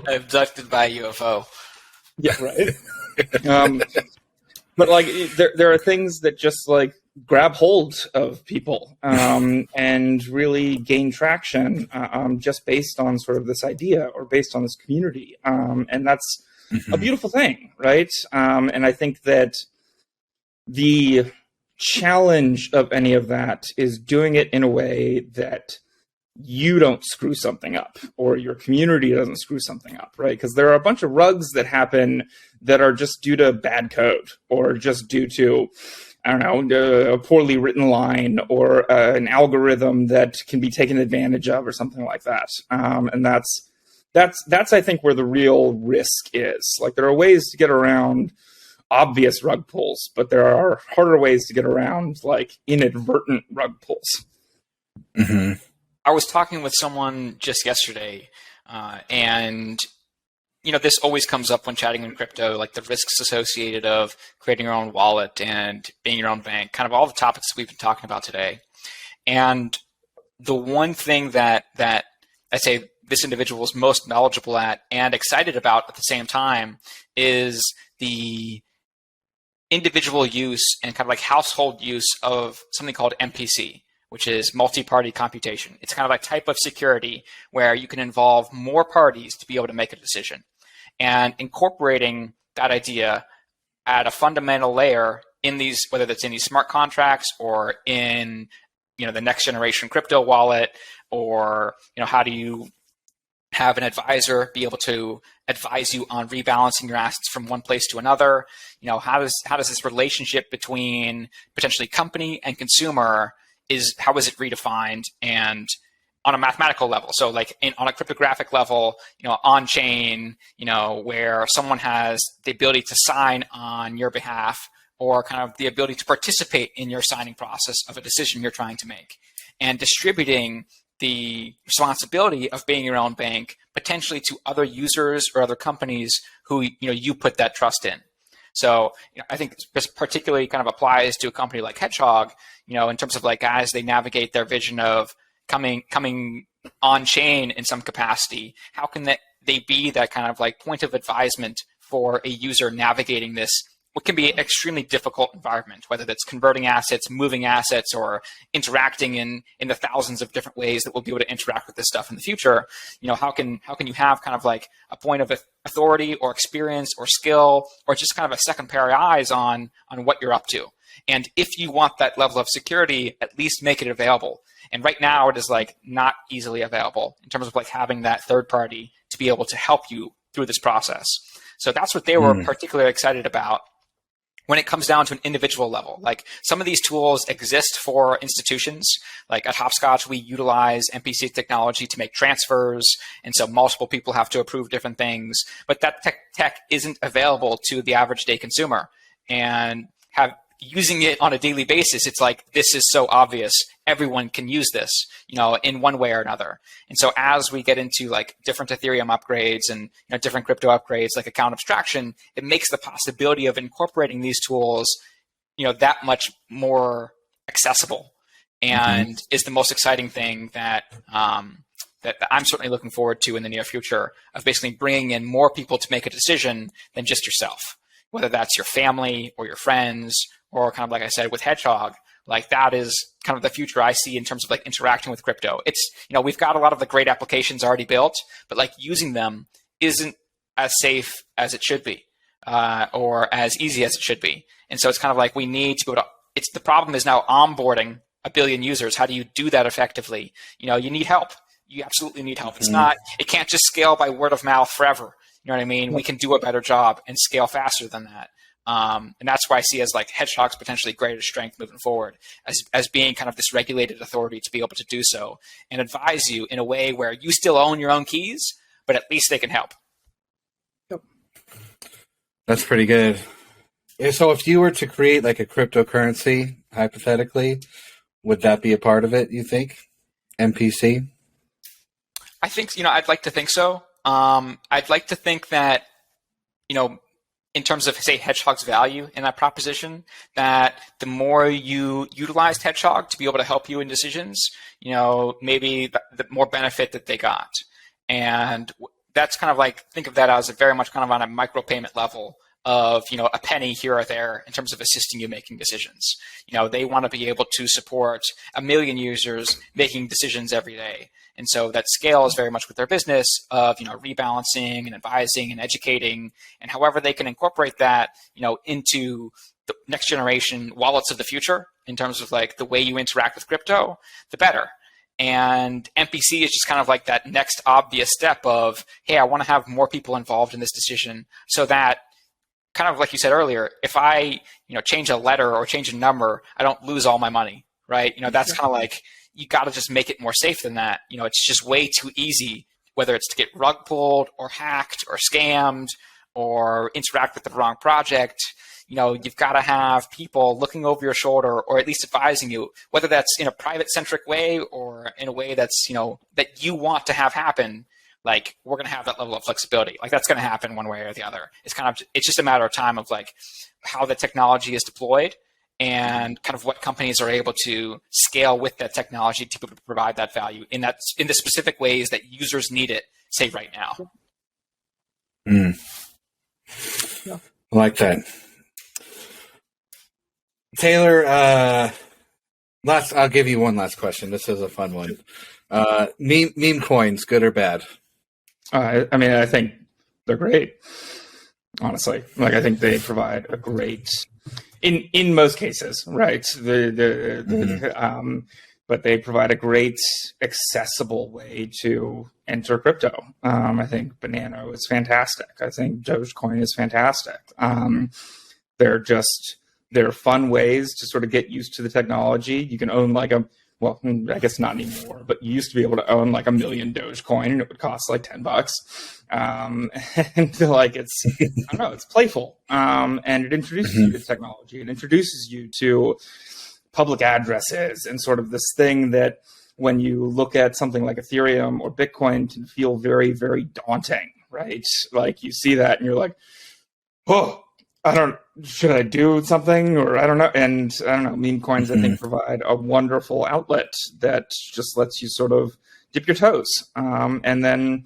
Speaker 3: abducted by a UFO.
Speaker 2: Yeah, right. But there are things that just grab hold of people and really gain traction just based on sort of this idea or based on this community, and that's a beautiful thing, right? And I think that the challenge of any of that is doing it in a way that you don't screw something up or your community doesn't screw something up, right? Because there are a bunch of rugs that happen that are just due to bad code or just due to, a poorly written line or an algorithm that can be taken advantage of or something like that. And that's I think where the real risk is. There are ways to get around obvious rug pulls, but there are harder ways to get around inadvertent rug pulls.
Speaker 3: I was talking with someone just yesterday, and this always comes up when chatting in crypto, the risks associated of creating your own wallet and being your own bank, kind of all the topics we've been talking about today. And the one thing that I say this individual is most knowledgeable at and excited about at the same time is the individual use and kind of household use of something called MPC, which is multi-party computation. It's kind of a type of security where you can involve more parties to be able to make a decision. And incorporating that idea at a fundamental layer in these, whether that's in these smart contracts or in the next generation crypto wallet, or how do you have an advisor be able to advise you on rebalancing your assets from one place to another? How does this relationship between potentially company and consumer how is it redefined, and on a mathematical level? So on a cryptographic level, on chain, where someone has the ability to sign on your behalf or kind of the ability to participate in your signing process of a decision you're trying to make, and distributing the responsibility of being your own bank potentially to other users or other companies who you put that trust in. So I think this particularly kind of applies to a company like Hedgehog, in terms of as they navigate their vision of coming on chain in some capacity. How can they be that kind of point of advisement for a user navigating this, what can be an extremely difficult environment, whether that's converting assets, moving assets, or interacting in the thousands of different ways that we'll be able to interact with this stuff in the future. How can you have kind of a point of authority or experience or skill, or just kind of a second pair of eyes on what you're up to? And if you want that level of security, at least make it available. And right now it is not easily available in terms of having that third party to be able to help you through this process. So that's what they were particularly excited about when it comes down to an individual level. Some of these tools exist for institutions. At Hopscotch, we utilize MPC technology to make transfers. And so multiple people have to approve different things, but that tech isn't available to the average day consumer. And using it on a daily basis, it's this is so obvious. Everyone can use this, in one way or another. And so as we get into different Ethereum upgrades and different crypto upgrades, account abstraction, it makes the possibility of incorporating these tools, that much more accessible, and is the most exciting thing that I'm certainly looking forward to in the near future, of basically bringing in more people to make a decision than just yourself, whether that's your family or your friends, or kind of like I said with Hedgehog. That is kind of the future I see in terms of interacting with crypto. It's, we've got a lot of the great applications already built, but using them isn't as safe as it should be, or as easy as it should be. And so it's kind of we need to go to, the problem is now onboarding 1 billion users. How do you do that effectively? You need help. You absolutely need help. It can't just scale by word of mouth forever. You know what I mean? We can do a better job and scale faster than that. And that's why I see as like Hedgehog's potentially greater strength moving forward as being kind of this regulated authority to be able to do so and advise you in a way where you still own your own keys, but at least they can help.
Speaker 1: That's pretty good. So if you were to create like a cryptocurrency, hypothetically, would that be a part of it, you think? MPC?
Speaker 3: I think, I'd like to think so. I'd like to think that, in terms of, say, Hedgehog's value in that proposition, that the more you utilized Hedgehog to be able to help you in decisions, maybe the more benefit that they got. And that's kind of like, think of that as very much kind of on a micropayment level of, a penny here or there in terms of assisting you making decisions. They want to be able to support 1 million users making decisions every day. And so that scale is very much with their business of, rebalancing and advising and educating, and however they can incorporate that, into the next generation wallets of the future in terms of like the way you interact with crypto, the better. And MPC is just kind of like that next obvious step of, hey, I want to have more people involved in this decision so that, kind of like you said earlier, if I, change a letter or change a number, I don't lose all my money, right? That's kind of like, you got to just make it more safe than that. It's just way too easy, whether it's to get rug pulled or hacked or scammed or interact with the wrong project. You've got to have people looking over your shoulder or at least advising you, whether that's in a private centric way or in a way that's, that you want to have happen. Like, we're going to have that level of flexibility. Like, that's going to happen one way or the other. It's just a matter of time of like how the technology is deployed and kind of what companies are able to scale with that technology to provide that value in the specific ways that users need it, say right now.
Speaker 1: Yeah. I like that. Taylor, I'll give you one last question. This is a fun one. Meme coins, good or bad?
Speaker 2: I think they're great. Honestly, like I think they provide a great, in most cases, right? But they provide a great accessible way to enter crypto. I think Banano is fantastic. I think Dogecoin is fantastic. They're fun ways to sort of get used to the technology. You can own well, I guess not anymore, but you used to be able to own like 1 million Dogecoin and it would cost like $10. And like, it's playful. And it introduces you to technology. It introduces you to public addresses and sort of this thing that when you look at something like Ethereum or Bitcoin can feel very, very daunting, right? Like you see that and you're like, oh, should I do something or I don't know. And I don't know, meme coins, I think provide a wonderful outlet that just lets you sort of dip your toes. And then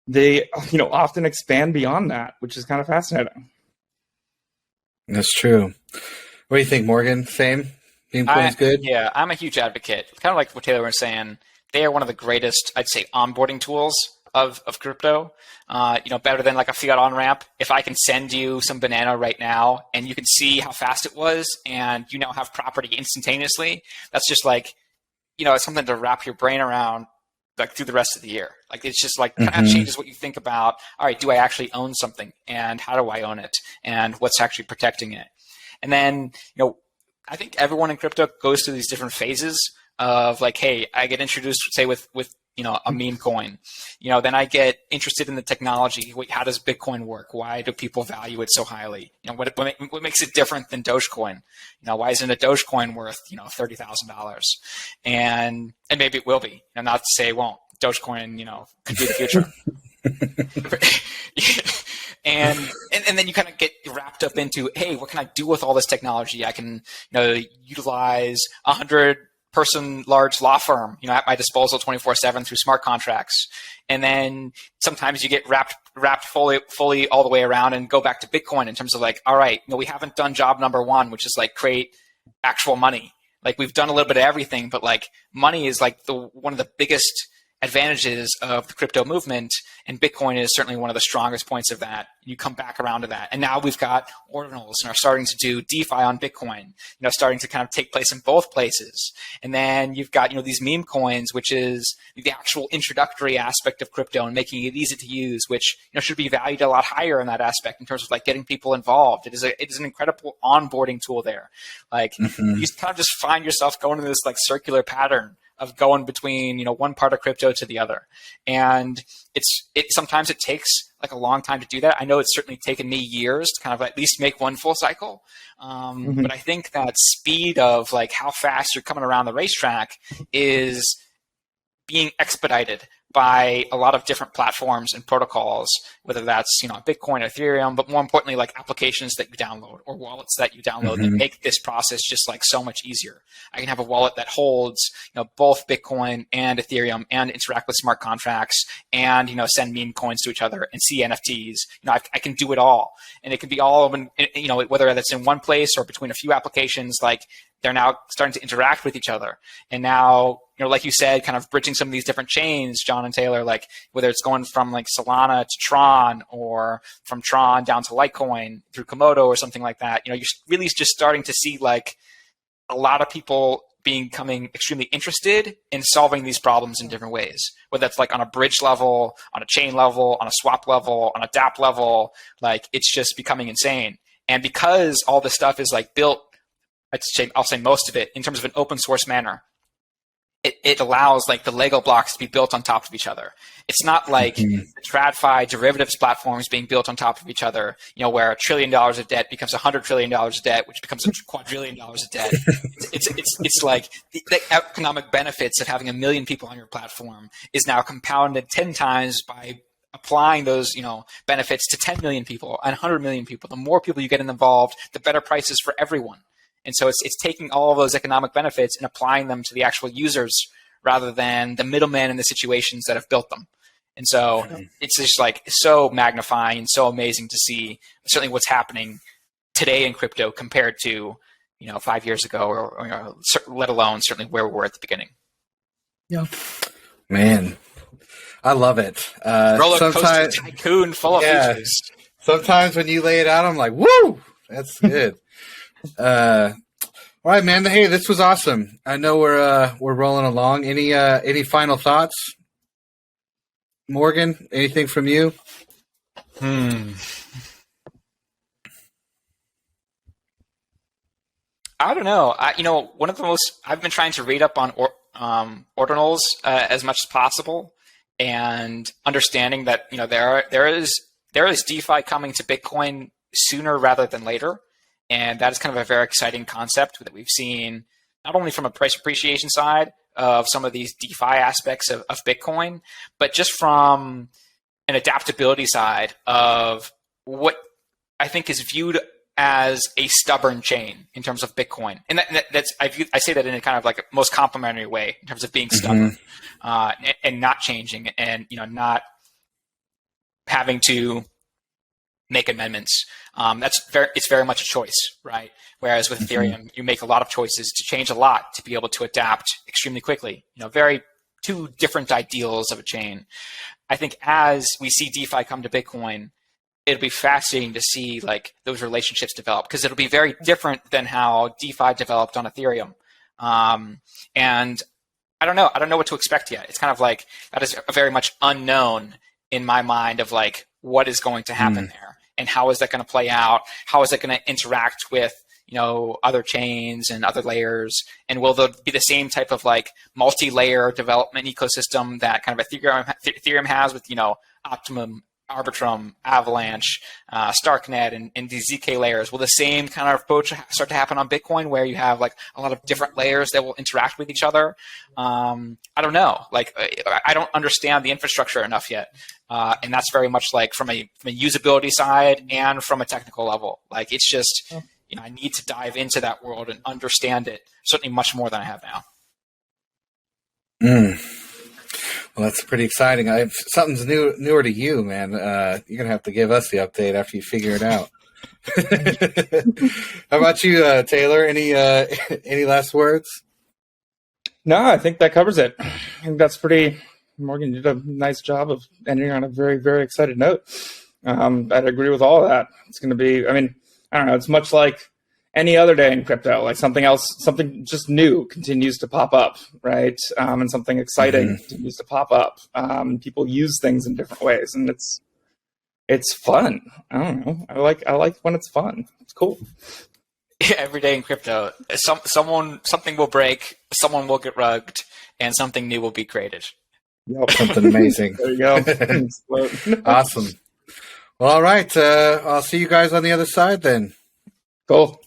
Speaker 2: they, often expand beyond that, which is kind of fascinating.
Speaker 1: That's true. What do you think, Morgan? Same? Meme coins good?
Speaker 3: Yeah, I'm a huge advocate. Kind of like what Taylor was saying, they are one of the greatest, I'd say, onboarding tools of crypto. Better than like a fiat on ramp. If I can send you some Banana right now and you can see how fast it was and you now have property instantaneously, that's just like, it's something to wrap your brain around like through the rest of the year. Like, it's just like kind of changes what you think about, all right, do I actually own something and how do I own it and what's actually protecting it? And then, I think everyone in crypto goes through these different phases of like, hey, I get introduced, say with a meme coin, then I get interested in the technology. Wait, how does Bitcoin work? Why do people value it so highly? What makes it different than Dogecoin? Why isn't a Dogecoin worth, $30,000? And maybe it will be, not to say it won't. Dogecoin, could be the future. And then you kind of get wrapped up into, hey, what can I do with all this technology? I can, utilize 100-person large law firm, at my disposal 24/7 through smart contracts. And then sometimes you get wrapped fully all the way around and go back to Bitcoin in terms of like, all right, we haven't done job number one, which is like create actual money. Like, we've done a little bit of everything, but like money is like one of the biggest advantages of the crypto movement, and Bitcoin is certainly one of the strongest points of that. You come back around to that, and now we've got ordinals and are starting to do DeFi on Bitcoin, starting to kind of take place in both places. And then you've got these meme coins, which is the actual introductory aspect of crypto and making it easy to use, which should be valued a lot higher in that aspect in terms of like getting people involved. It is an incredible onboarding tool there. Like you kind of just find yourself going in this like circular pattern of going between one part of crypto to the other, and sometimes it takes like a long time to do that. I know it's certainly taken me years to kind of at least make one full cycle, but I think that speed of like how fast you're coming around the racetrack is being expedited by a lot of different platforms and protocols, whether that's Bitcoin, Ethereum, but more importantly, like applications that you download or wallets that you download that make this process just like so much easier. I can have a wallet that holds both Bitcoin and Ethereum and interact with smart contracts and send meme coins to each other and see NFTs. I can do it all, and it can be all in, whether that's in one place or between a few applications. Like they're now starting to interact with each other, and now like you said, kind of bridging some of these different chains, Jon and Taylor, like whether it's going from like Solana to Tron or from Tron down to Litecoin through Komodo or something like that. You're really just starting to see like a lot of people becoming extremely interested in solving these problems in different ways, whether that's like on a bridge level, on a chain level, on a swap level, on a dApp level. Like it's just becoming insane. And because all this stuff is like built, I'll say most of it in terms of an open source manner, it allows like the Lego blocks to be built on top of each other. It's not like the TradFi derivatives platforms being built on top of each other, where $1 trillion of debt becomes $100 trillion of debt, which becomes $1 quadrillion of debt. It's like the economic benefits of having 1 million people on your platform is now compounded 10 times by applying those, benefits to 10 million people and 100 million people. The more people you get involved, the better prices for everyone. And so it's taking all of those economic benefits and applying them to the actual users rather than the middlemen in the situations that have built them. And so it's just like so magnifying and so amazing to see certainly what's happening today in crypto compared to 5 years ago, or let alone certainly where we were at the beginning.
Speaker 1: Yeah, man, I love it.
Speaker 3: Roller coaster tycoon full of features.
Speaker 1: Sometimes when you lay it out, I'm like, woo, that's good. All right, man. Hey, this was awesome. I know we're rolling along. Any final thoughts, Morgan? Anything from you?
Speaker 3: I don't know. One of the most I've been trying to read up on ordinals as much as possible, and understanding that there is DeFi coming to Bitcoin sooner rather than later. And that is kind of a very exciting concept that we've seen not only from a price appreciation side of some of these DeFi aspects of Bitcoin, but just from an adaptability side of what I think is viewed as a stubborn chain in terms of Bitcoin. And I say that in a kind of like a most complimentary way in terms of being stubborn and not changing and not having to make amendments. It's very much a choice, right? Whereas with Ethereum, you make a lot of choices to change a lot to be able to adapt extremely quickly. Very two different ideals of a chain. I think as we see DeFi come to Bitcoin, it'll be fascinating to see like those relationships develop, because it'll be very different than how DeFi developed on Ethereum. And I don't know what to expect yet. It's kind of like that is very much unknown in my mind of like what is going to happen there. And how is that going to play out? How is it going to interact with, other chains and other layers? And will there be the same type of like multi-layer development ecosystem that kind of Ethereum has with, Optimum, Arbitrum, Avalanche, Starknet, and these ZK layers? Will the same kind of approach start to happen on Bitcoin, where you have like a lot of different layers that will interact with each other? I don't know. Like, I don't understand the infrastructure enough yet. And that's very much like from a usability side and from a technical level. Like, it's just, I need to dive into that world and understand it certainly much more than I have now.
Speaker 1: Well, that's pretty exciting. Something's newer to you, man. You're gonna have to give us the update after you figure it out. How about you, Taylor? Any last words?
Speaker 2: No, I think that covers it. I think that's pretty Morgan, you did a nice job of ending on a very, very excited note. I'd agree with all of that. It's going to be, I mean, I don't know, it's much like any other day in crypto, like something just new continues to pop up, right? And something exciting continues to pop up. People use things in different ways, and it's fun. I don't know. I like when it's fun. It's cool.
Speaker 3: Every day in crypto, something will break, someone will get rugged, and something new will be created.
Speaker 2: Yep.
Speaker 1: Something amazing.
Speaker 2: There you go.
Speaker 1: Awesome. Well, all right. I'll see you guys on the other side then.
Speaker 2: Cool.